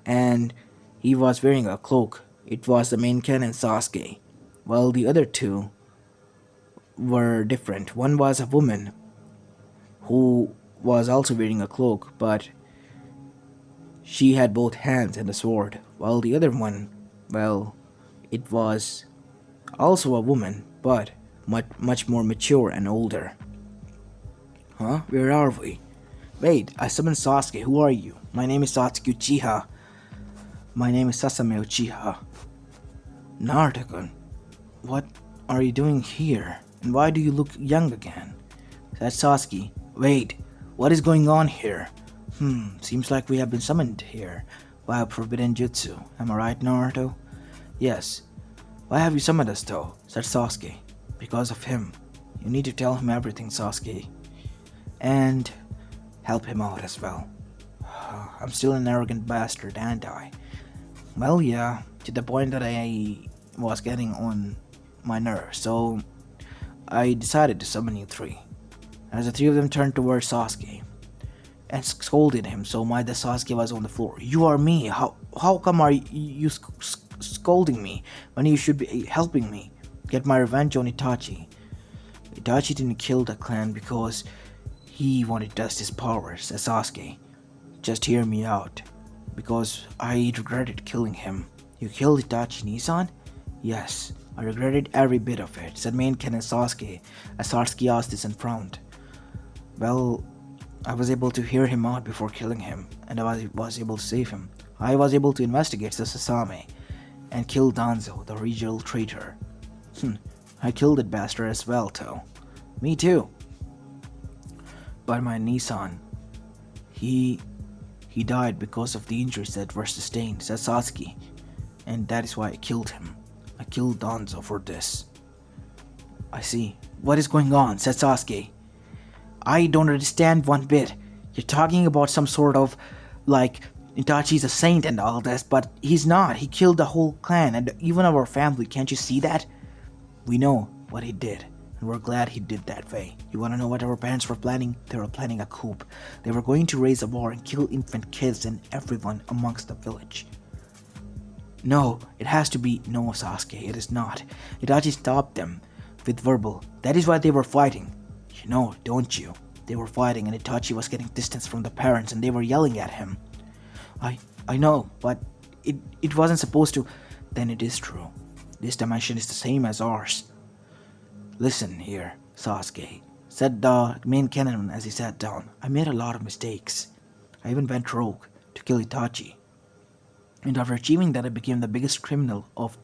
[SPEAKER 1] and he was wearing a cloak. It was the main canon Sasuke. While the other 2 were different. One was a woman who was also wearing a cloak, but she had both hands and a sword. While the other one, well, it was also a woman, but much more mature and older. Huh? Where are we? Wait, I summoned Sasuke. Who are you? My name is Sasuke Uchiha. My name is Sasame Uchiha. Naruto-kun, what are you doing here? And why do you look young again? That's Sasuke. Wait, what is going on here? Seems like we have been summoned here by a forbidden jutsu. Am I right, Naruto? Yes. Why have you summoned us though? Said Sasuke. Because of him. You need to tell him everything, Sasuke. And help him out as well. I'm still an arrogant bastard, and I. Well, yeah, to the point that I was getting on my nerves, so I decided to summon you 3. As the 3 of them turned towards Sasuke and scolded him so much that Sasuke was on the floor. You are me. How come are you scolding me when you should be helping me get my revenge on Itachi? Itachi didn't kill the clan because he wanted to test his powers, said Sasuke. Just hear me out, because I regretted killing him. You killed Itachi Nissan? Yes, I regretted every bit of it, said main canon Sasuke, as Sasuke asked this and frowned. Well, I was able to hear him out before killing him, and I was able to save him. I was able to investigate Sasame and kill Danzo, the regional traitor. I killed that bastard as well, though. Me too. But my Nissan, he died because of the injuries that were sustained, said Sasuke, and that is why I killed him. I killed Danzo for this. I see. What is going on, said Sasuke. I don't understand one bit. You're talking about some sort of, like, Itachi's a saint and all this, but he's not. He killed the whole clan and even our family. Can't you see that? We know what he did, and we're glad he did that way. You wanna know what our parents were planning? They were planning a coup. They were going to raise a war and kill infant kids and everyone amongst the village. No, it has to be. No, Sasuke, it is not. Itachi stopped them with verbal. That is why they were fighting. You know, don't you? They were fighting and Itachi was getting distance from the parents and they were yelling at him. I know, but it wasn't supposed to. Then it is true. This dimension is the same as ours. Listen here, Sasuke, said the main canon as he sat down. I made a lot of mistakes. I even went rogue to kill Itachi. And after achieving that, I became the biggest criminal of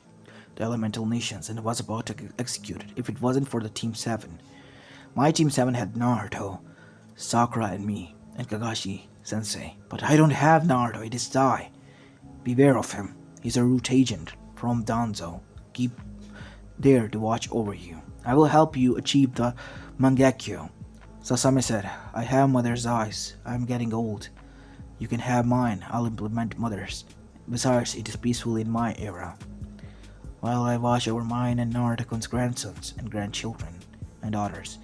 [SPEAKER 1] the elemental nations and was about to execute it if it wasn't for the Team 7. My Team 7 had Naruto, Sakura and me, and Kakashi Sensei. But I don't have Naruto, it is Dai. Beware of him. He's a root agent from Danzo. Keep there to watch over you. I will help you achieve the Mangekyo. Sasame said, I have mother's eyes. I am getting old. You can have mine. I'll implement mother's. Besides, it is peaceful in my era. While I watch over mine and Naruto-kun's grandsons and grandchildren and daughters.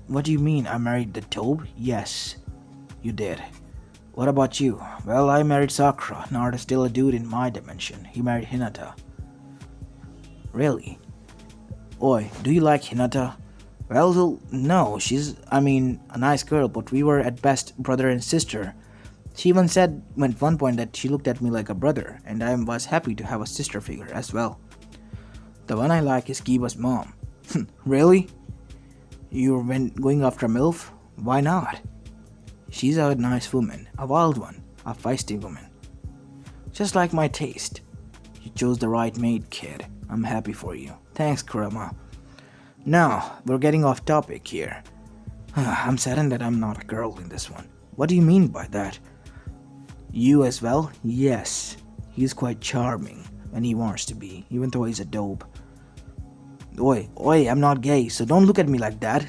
[SPEAKER 1] What do you mean? I married the Tobe? Yes, you did. What about you? Well, I married Sakura. Naruto's still a dude in my dimension. He married Hinata. Really? Oi, do you like Hinata? Well, no, she's, a nice girl, but we were at best brother and sister. She even said at one point that she looked at me like a brother, and I was happy to have a sister figure as well. The one I like is Kiba's mom. Really? You've been going after MILF? Why not? She's a nice woman, a wild one, a feisty woman. Just like my taste. You chose the right mate, kid. I'm happy for you. Thanks, Kurama. Now, we're getting off topic here. I'm saddened that I'm not a girl in this one. What do you mean by that? You as well? Yes. He's quite charming when he wants to be, even though he's a dope. Oi, I'm not gay, so don't look at me like that,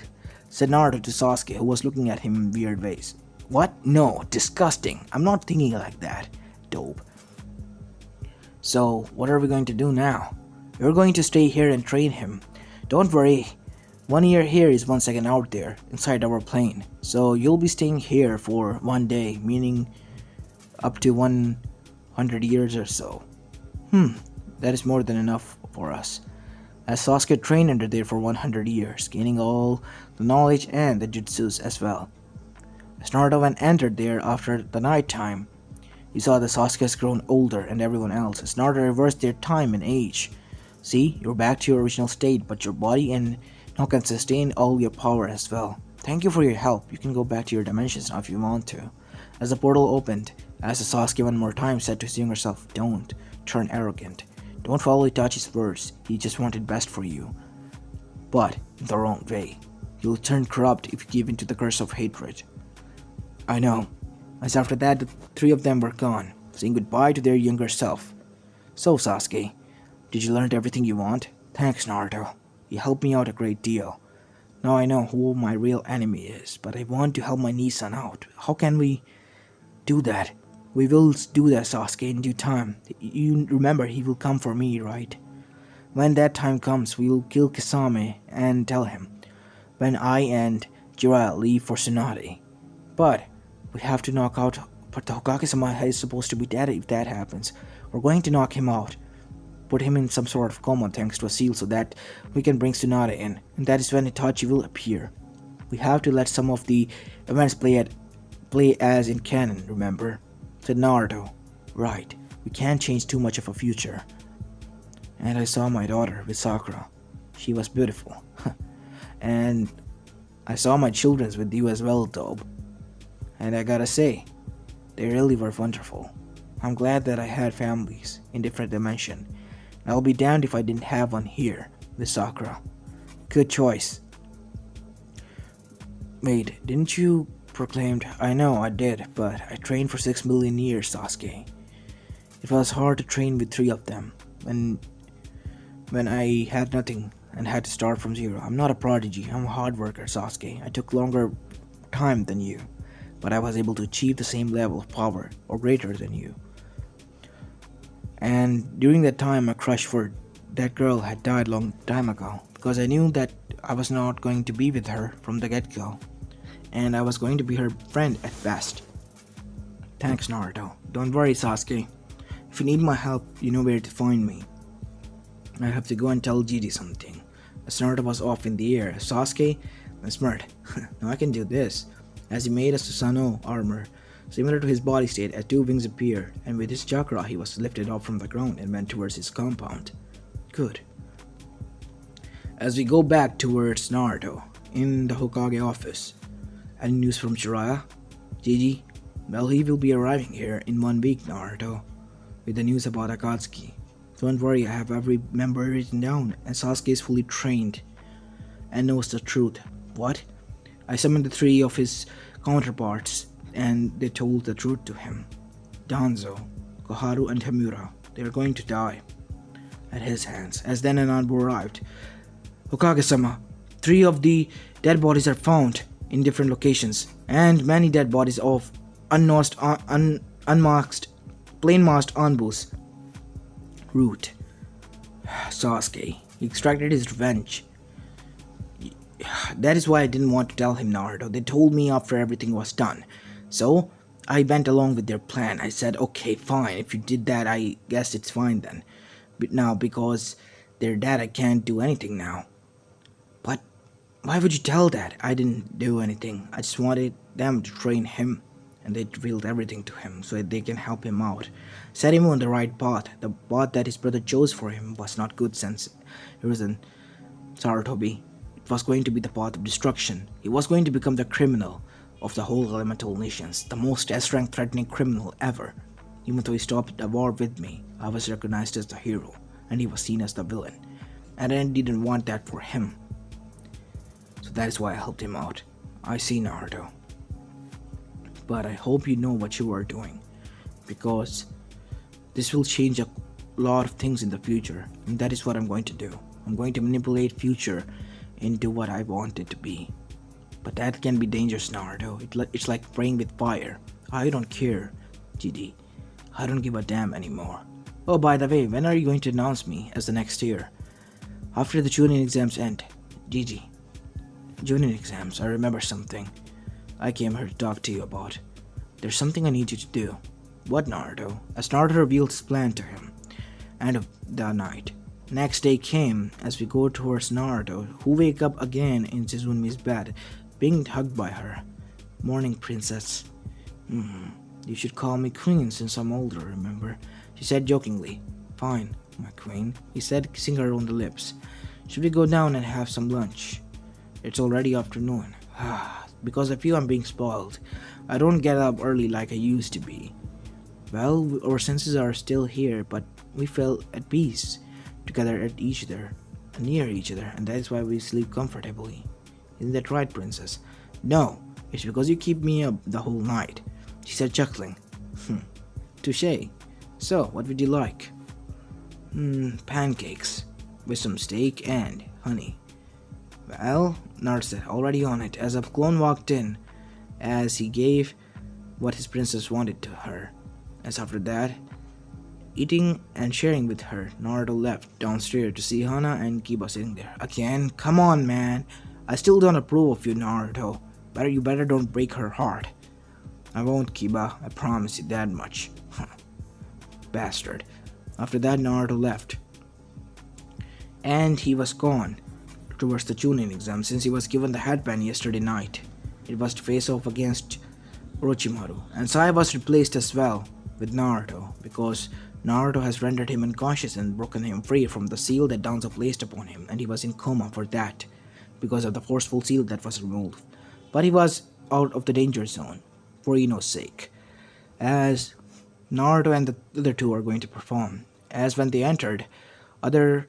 [SPEAKER 1] said Naruto to Sasuke, who was looking at him in weird ways. What? No, disgusting. I'm not thinking like that, dope. So, what are we going to do now? We're going to stay here and train him. Don't worry. 1 year here is 1 second out there, inside our plane. So, you'll be staying here for 1 day, meaning up to 100 years or so. That is more than enough for us. As Sasuke trained under there for 100 years, gaining all the knowledge and the jutsus as well. As Naruto entered there after the night time, he saw that Sasuke has grown older and everyone else, as Naruto reversed their time and age. See, you're back to your original state, but your body and now can sustain all your power as well. Thank you for your help. You can go back to your dimensions now if you want to. As the portal opened, as Sasuke one more time said to his younger self, don't turn arrogant. Don't follow Itachi's words. He just wanted best for you. But in the wrong way. You'll turn corrupt if you give in to the curse of hatred. I know. As after that, the three of them were gone, saying goodbye to their younger self. So, Sasuke, did you learn everything you want? Thanks, Naruto. You helped me out a great deal. Now I know who my real enemy is, but I want to help my Nissan out. How can we do that? We will do that, Sasuke, in due time. You remember he will come for me, right? When that time comes, we will kill Kisame and tell him. When I and Jiraiya leave for Tsunade. But we have to knock out. But the Hokage-sama is supposed to be dead if that happens. We're going to knock him out. Put him in some sort of coma thanks to a seal so that we can bring Tsunade in. And that is when Itachi will appear. We have to let some of the events play as in canon, remember? Said Naruto. Right, we can't change too much of a future. And I saw my daughter with Sakura. She was beautiful. And I saw my children with you as well, Dob. And I gotta say, they really were wonderful. I'm glad that I had families in different dimensions. I'll be damned if I didn't have one here with Sakura. Good choice. Wait, didn't you proclaimed? I know I did, but I trained for 6 million years, Sasuke. It was hard to train with 3 of them when I had nothing and had to start from zero. I'm not a prodigy, I'm a hard worker, Sasuke. I took longer time than you, but I was able to achieve the same level of power or greater than you. And during that time, my crush for that girl had died long time ago because I knew that I was not going to be with her from the get-go. And I was going to be her friend at best. Thanks, Naruto. Don't worry, Sasuke. If you need my help, you know where to find me. I have to go and tell Gigi something. As Naruto was off in the air, Sasuke was smart. Now I can do this. As he made a Susanoo armor, similar to his body state, as 2 wings appeared, and with his chakra he was lifted up from the ground and went towards his compound. Good. As we go back towards Naruto, in the Hokage office, any news from Jiraiya? Gigi? Well, he will be arriving here in 1 week, Naruto, with the news about Akatsuki. Don't worry, I have every member written down, and Sasuke is fully trained and knows the truth. What? I summoned the 3 of his counterparts, and they told the truth to him. Danzo, Koharu, and Hamura, they are going to die at his hands. As then and Anbu arrived. Hokage-sama, 3 of the dead bodies are found in different locations, and many dead bodies of unmasked plain-masked Anbus. Root. Sasuke. He extracted his revenge. That is why I didn't want to tell him, Naruto. They told me after everything was done. So, I went along with their plan. I said, okay, fine. If you did that, I guess it's fine then. But now, because they're dead, I can't do anything now. But why would you tell that? I didn't do anything. I just wanted them to train him. and they revealed everything to him so that they can help him out. Set him on the right path. The path that his brother chose for him was not good since he was in Sarutobi. It was going to be the path of destruction. He was going to become the criminal of the whole elemental nations, the most S-rank threatening criminal ever. Even though he stopped the war with me, I was recognized as the hero, and he was seen as the villain. And I didn't want that for him. So that is why I helped him out. I see, Naruto. But I hope you know what you are doing, because this will change a lot of things in the future, and that is what I'm going to do. I'm going to manipulate future into what I want it to be. But that can be dangerous, Naruto. It's like playing with fire. I don't care, GD. I don't give a damn anymore. Oh, by the way, when are you going to announce me as the next year? After the Chunin exams end. GG. Chunin exams, I remember something. I came here to talk to you about. There's something I need you to do. What, Naruto? As Naruto revealed his plan to him. End of the night. Next day came as we go towards Naruto, who wake up again in Chizumi's bed, being hugged by her. Morning, princess. You should call me queen since I'm older, remember? She said jokingly. Fine, my queen, he said, kissing her on the lips. Should we go down and have some lunch? It's already afternoon. Because of you I'm being spoiled. I don't get up early like I used to be. Well, our senses are still here, but we feel at peace together at each other, near each other, and that is why we sleep comfortably. Isn't that right, princess? No, it's because you keep me up the whole night, she said, chuckling. Touché. So, what would you like? Pancakes with some steak and honey. Well, Naruto said, already on it, as a clone walked in, as he gave what his princess wanted to her. As after that, eating and sharing with her, Naruto left downstairs to see Hana and Kiba sitting there. Again? Come on, man. I still don't approve of you, Naruto. You better don't break her heart. I won't, Kiba. I promise you that much. Bastard. After that, Naruto left. And he was gone towards the Chunin exam since he was given the headband yesterday night. It was to face off against Orochimaru. And Sai was replaced as well with Naruto because Naruto has rendered him unconscious and broken him free from the seal that Danzo placed upon him, and he was in coma for that because of the forceful seal that was removed. But he was out of the danger zone for Ino's sake, as Naruto and the other two are going to perform. As when they entered, other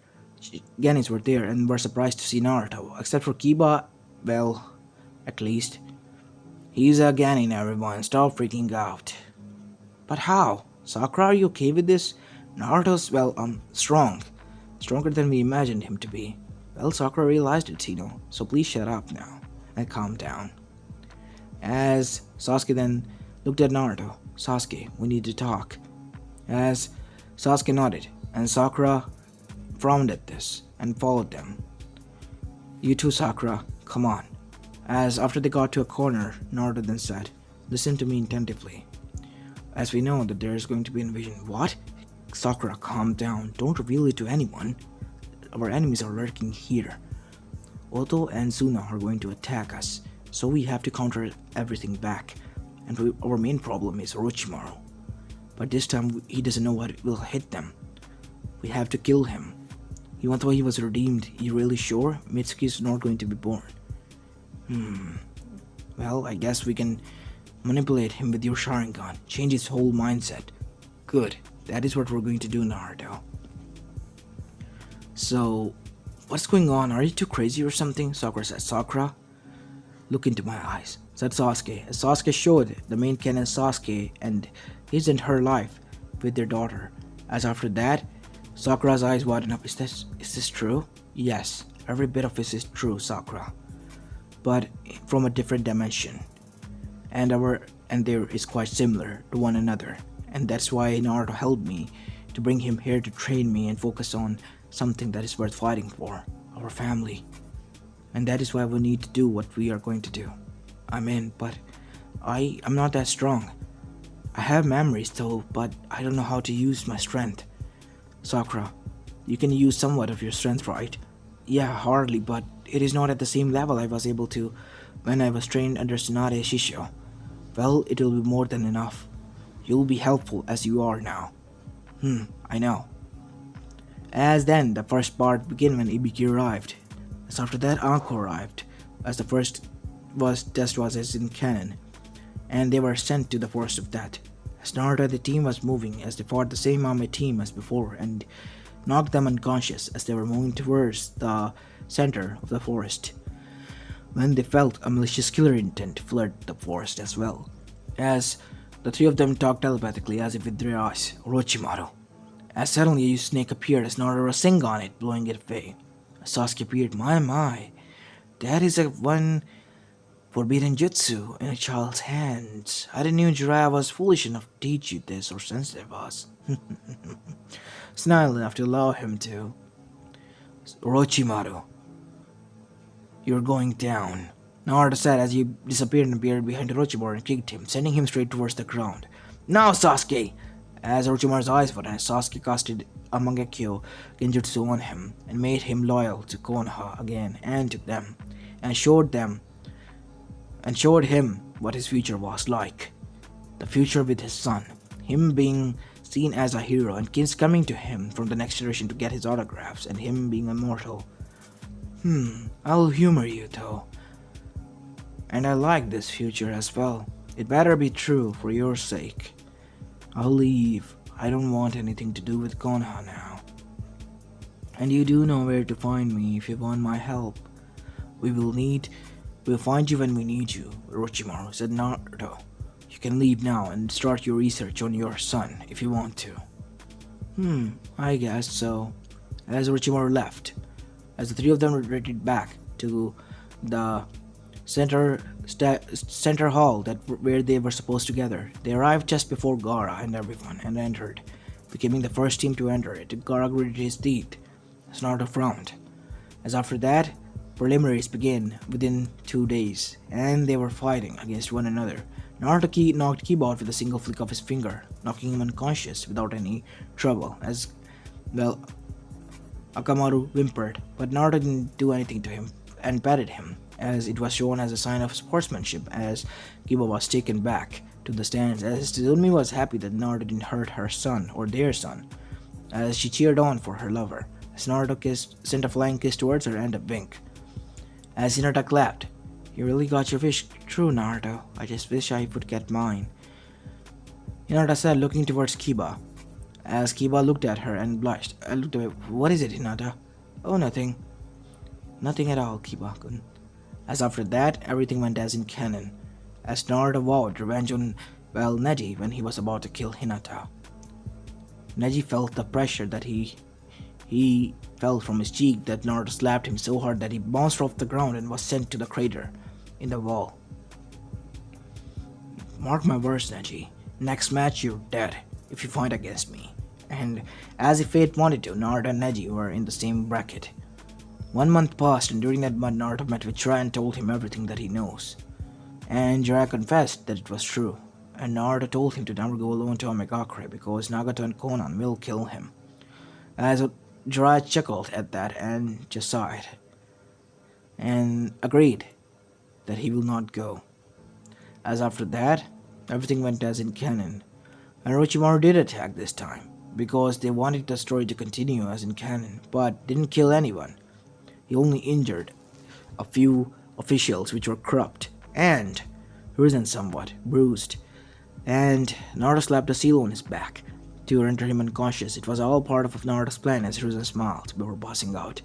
[SPEAKER 1] Genins were there and were surprised to see Naruto, except for Kiba. Well, at least he's a Genin, everyone. Stop freaking out. But how? Sakura, are you okay with this? Naruto's, strong. Stronger than we imagined him to be. Well, Sakura realized it, Tino, so please shut up now and calm down. As Sasuke then looked at Naruto. Sasuke, we need to talk. As Sasuke nodded, and Sakura frowned at this and followed them. You too, Sakura, come on. As after they got to a corner, Naruto then said, listen to me attentively. As we know that there is going to be an invasion. What? Sakura, calm down. Don't reveal it to anyone. Our enemies are lurking here. Oto and Suna are going to attack us, so we have to counter everything back. And our main problem is Orochimaru. But this time he doesn't know what will hit them. We have to kill him. Even though he was redeemed, you really sure Mitsuki is not going to be born? Well, I guess we can manipulate him with your Sharingan, change his whole mindset. Good, that is what we're going to do, Naruto. So, what's going on? Are you too crazy or something? Sakura said. Sakura, look into my eyes, said Sasuke. As Sasuke showed the main canon Sasuke and his and her life with their daughter. As after that, Sakura's eyes widened up. Is this true? Yes, every bit of this is true, Sakura. But from a different dimension. And there is quite similar to one another. And that's why Naruto helped me to bring him here to train me and focus on something that is worth fighting for, our family. And that is why we need to do what we are going to do. I'm in, but I'm not that strong. I have memories though, but I don't know how to use my strength. Sakura, you can use somewhat of your strength, right? Yeah, hardly, but it is not at the same level I was able to when I was trained under Tsunade Shisho. Well, it will be more than enough. You'll be helpful as you are now. I know. As then, the first part began when Ibiki arrived. As after that, Anko arrived, as the first test was as in canon, and they were sent to the Forest of Death. As Naruto, the team was moving as they fought the same army team as before and knocked them unconscious as they were moving towards the center of the forest. When they felt a malicious killer intent flood the forest as well, as the three of them talked telepathically as if with their eyes. Orochimaru. As suddenly a snake appeared as Naruto sang on it, blowing it away. As Sasuke appeared, my, that is a one forbidden jutsu in a child's hands. I didn't know Jiraiya was foolish enough to teach you this or sensitive was. Smiled enough to allow him to. Orochimaru, you're going down. Naruto said as he disappeared and appeared behind Orochimaru and kicked him, sending him straight towards the ground. Now, Sasuke! As Orochimaru's eyes were, Sasuke casted a Mangekyo Genjutsu on him and made him loyal to Konoha again and to them, and showed him what his future was like. The future with his son, him being seen as a hero and kids coming to him from the next generation to get his autographs and him being immortal. I'll humor you though. And I like this future as well. It better be true for your sake. I'll leave. I don't want anything to do with Konoha now. And you do know where to find me if you want my help. We'll find you when we need you, Orochimaru said Naruto. You can leave now and start your research on your son if you want to. I guess so. As Orochimaru left, as the three of them retreated back to the center hall where they were supposed to gather. They arrived just before Gaara and everyone and entered, becoming the first team to enter it. Gaara gritted his teeth as Naruto frowned. As after that, preliminaries began within 2 days, and they were fighting against one another. Naruto knocked Kiba out with a single flick of his finger, knocking him unconscious without any trouble. As well, Akamaru whimpered, but Naruto didn't do anything to him and patted him, as it was shown as a sign of sportsmanship, as Kiba was taken back to the stands, as Tsunade was happy that Naruto didn't hurt her son or their son, as she cheered on for her lover, as Naruto sent a flying kiss towards her and a wink. As Hinata clapped, "You really got your wish true, Naruto. I just wish I would get mine," Hinata said, looking towards Kiba. As Kiba looked at her and blushed, I looked away. "What is it, Hinata?" "Oh, nothing." "Nothing at all, Kiba-kun." As after that, everything went as in canon, as Naruto vowed revenge on, Neji when he was about to kill Hinata. Neji felt the pressure that he felt from his cheek that Naruto slapped him so hard that he bounced off the ground and was sent to the crater in the wall. "Mark my words, Neji. Next match, you're dead if you fight against me." And as if fate wanted to, Naruto and Neji were in the same bracket. 1 month passed, and during that month, Naruto met with Jiraiya and told him everything that he knows. And Jiraiya confessed that it was true, and Naruto told him to never go alone to Omegakure because Nagato and Konan will kill him. As Jiraiya chuckled at that and just sighed, and agreed that he will not go. As after that, everything went as in canon, and Orochimaru did attack this time, because they wanted the story to continue as in canon, but didn't kill anyone. He only injured a few officials which were corrupt, and Hiruzen somewhat bruised, and Naruto slapped a seal on his back to render him unconscious. It was all part of Naruto's plan as Hiruzen smiled before passing out.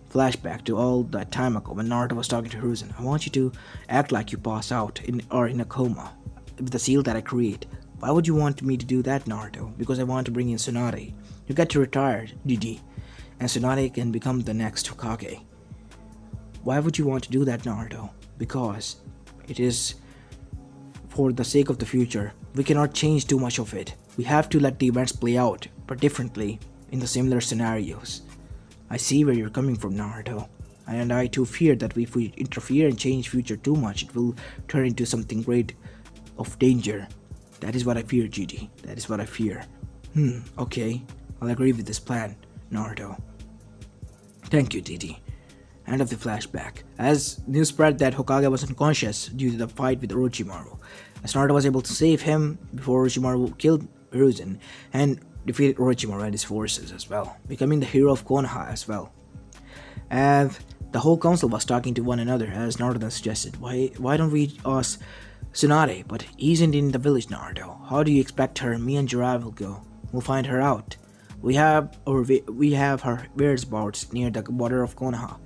[SPEAKER 1] Flashback to all that time ago when Naruto was talking to Hiruzen. "I want you to act like you pass out in a coma with the seal that I create." "Why would you want me to do that, Naruto?" "Because I want to bring in Tsunade. You get to retire, Didi, and Tsunade can become the next Hokage." "Why would you want to do that, Naruto?" "Because it is for the sake of the future. We cannot change too much of it. We have to let the events play out, but differently, in the similar scenarios." "I see where you're coming from, Naruto. And I too fear that if we interfere and change future too much, it will turn into something great of danger. That is what I fear, Gigi. That is what I fear." Okay. I'll agree with this plan, Naruto." "Thank you, Didi." End of the flashback. As news spread that Hokage was unconscious due to the fight with Orochimaru, as Naruto was able to save him before Orochimaru killed Hiruzen and defeated Orochimaru and his forces as well, becoming the hero of Konoha as well. And the whole council was talking to one another as Naruto then suggested, why don't we ask Tsunade? But he isn't in the village, Naruto. How do you expect her? Me and Jiraiya will go. We'll find her out. We have her whereabouts near the border of Konoha.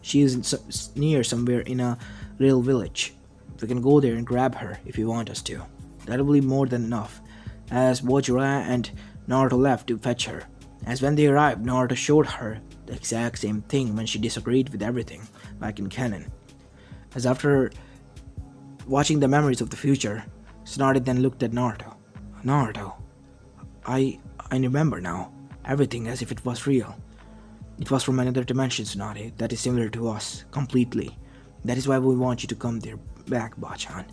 [SPEAKER 1] She is near somewhere in a real village. We can go there and grab her if you want us to. That'll be more than enough. As both Jiraiya and Naruto left to fetch her. As when they arrived, Naruto showed her the exact same thing when she disagreed with everything, like in canon. As after watching the memories of the future, Tsunade then looked at Naruto. Naruto, I remember now, everything as if it was real. It was from another dimension, Tsunade, that is similar to us, completely. That is why we want you to come there back, Bachan.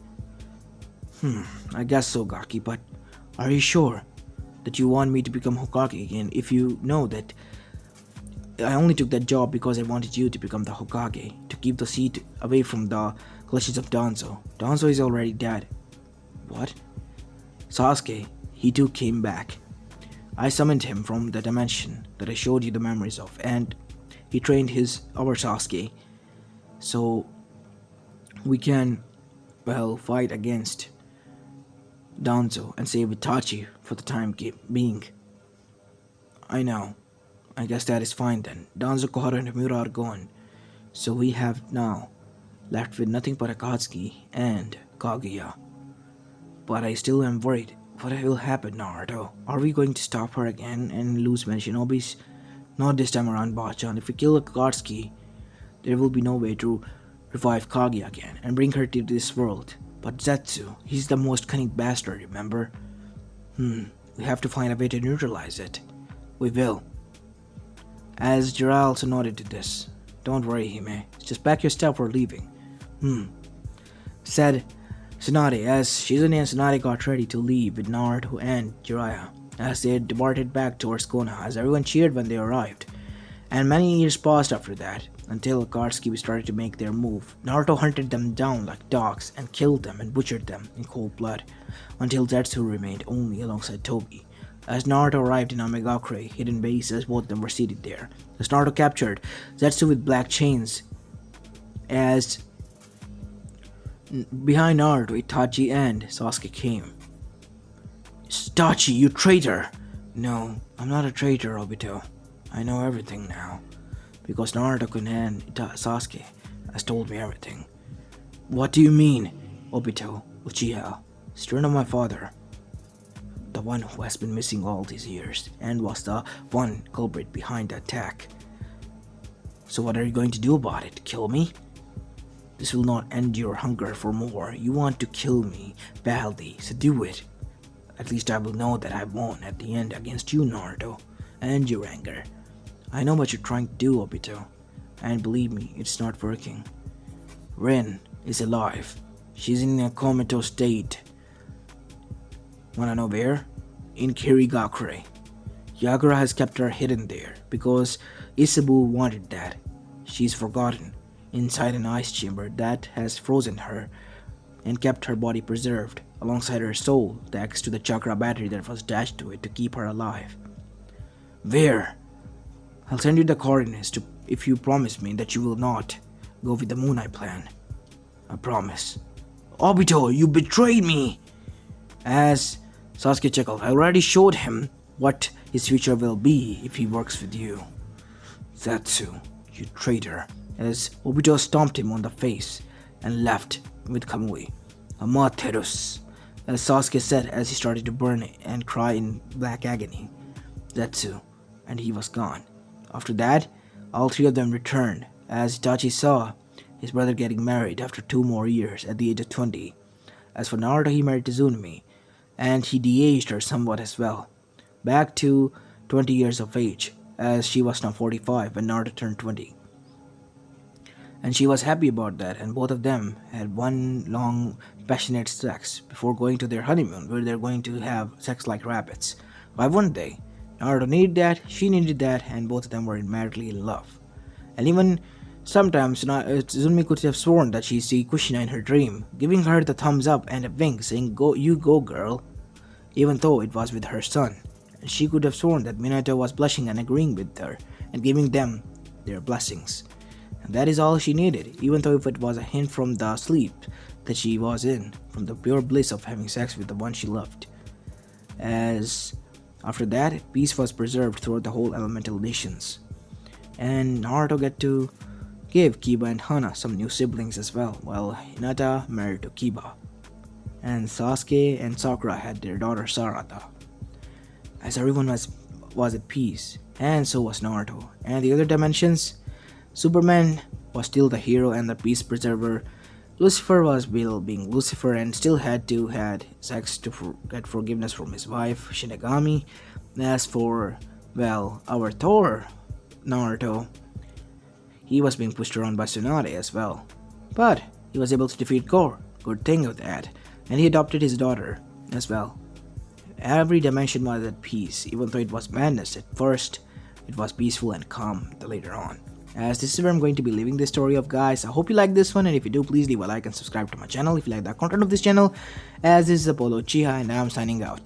[SPEAKER 1] I guess so, Gaki, but are you sure that you want me to become Hokage again if you know that I only took that job because I wanted you to become the Hokage, to keep the seat away from the clutches of Danzo. Danzo is already dead. What? Sasuke, he too came back. I summoned him from the dimension that I showed you the memories of, and he trained our Sasuke. So we can, fight against Danzo and save Itachi for the time being. I know. I guess that is fine then. Danzo, Koharu, and Miura are gone. So we have now left with nothing but Akatsuki and Kaguya. But I still am worried. What will happen, Naruto? Are we going to stop her again and lose many shinobis? Not this time around, Bachan. If we kill Akatsuki, there will be no way to revive Kaguya again and bring her to this world. But Zetsu, he's the most cunning bastard, remember? We have to find a way to neutralize it. We will. As Jiraiya also nodded to this. Don't worry, Hime. Just pack your stuff, we're leaving. Said Tsunade as Shizune and Tsunade got ready to leave with Naruto and Jiraiya as they departed back towards Konoha as everyone cheered when they arrived. And many years passed after that until Akatsuki started to make their move. Naruto hunted them down like dogs and killed them and butchered them in cold blood until Zetsu remained only alongside Tobi. As Naruto arrived in Amegakure hidden base as both of them were seated there, as Naruto captured Zetsu with black chains, as behind Naruto, Itachi and Sasuke came. Itachi, you traitor! No, I'm not a traitor, Obito. I know everything now, because Naruto and Sasuke has told me everything. What do you mean? Obito, Uchiha, student of my father. The one who has been missing all these years and was the one culprit behind the attack. So what are you going to do about it? Kill me? This will not end your hunger for more. You want to kill me badly, so do it. At least I will know that I won at the end against you, Naruto, and your anger. I know what you're trying to do, Obito, and believe me, it's not working. Rin is alive. She's in a comatose state. Wanna know where? In Kirigakure. Yagura has kept her hidden there because Isabu wanted that. She's forgotten inside an ice chamber that has frozen her and kept her body preserved alongside her soul thanks to the chakra battery that was attached to it to keep her alive. Where? I'll send you the coordinates if you promise me that you will not go with the Moon Eye plan. I promise. Obito, you betrayed me! As Sasuke chuckled, I already showed him what his future will be if he works with you. Zetsu, you traitor. As Obito stomped him on the face and left with Kamui. Amaterus, as Sasuke said as he started to burn and cry in black agony. Zetsu, and he was gone. After that, all three of them returned, as Itachi saw his brother getting married after 2 more years at the age of 20. As for Naruto, he married Tsunade, and he de-aged her somewhat as well, back to 20 years of age, as she was now 45 when Naruto turned 20. And she was happy about that, and both of them had one long, passionate sex before going to their honeymoon, where they're going to have sex like rabbits. Why wouldn't they? Naruto needed that, she needed that, and both of them were madly in love. And even Sometimes Tsunade could have sworn that she see Kushina in her dream, giving her the thumbs up and a wink saying go you go girl, even though it was with her son. And she could have sworn that Minato was blushing and agreeing with her and giving them their blessings. And that is all she needed, even though if it was a hint from the sleep that she was in, from the pure bliss of having sex with the one she loved. As after that, peace was preserved throughout the whole elemental nations. And Naruto got to give Kiba and Hana some new siblings as well, while Hinata married to Kiba. And Sasuke and Sakura had their daughter Sarada. As everyone was at peace, and so was Naruto. And the other dimensions, Superman was still the hero and the peace preserver. Lucifer was still being Lucifer and still had sex to get forgiveness from his wife Shinigami. As for, well, our Thor, Naruto, he was being pushed around by Tsunade as well. But he was able to defeat Gore, good thing of that, and he adopted his daughter as well. Every dimension was at peace, even though it was madness at first, it was peaceful and calm later on. As this is where I'm going to be leaving this story of, guys. I hope you like this one, and if you do, please leave a like and subscribe to my channel if you like the content of this channel. As this is Apollo Uchiha and I'm signing out.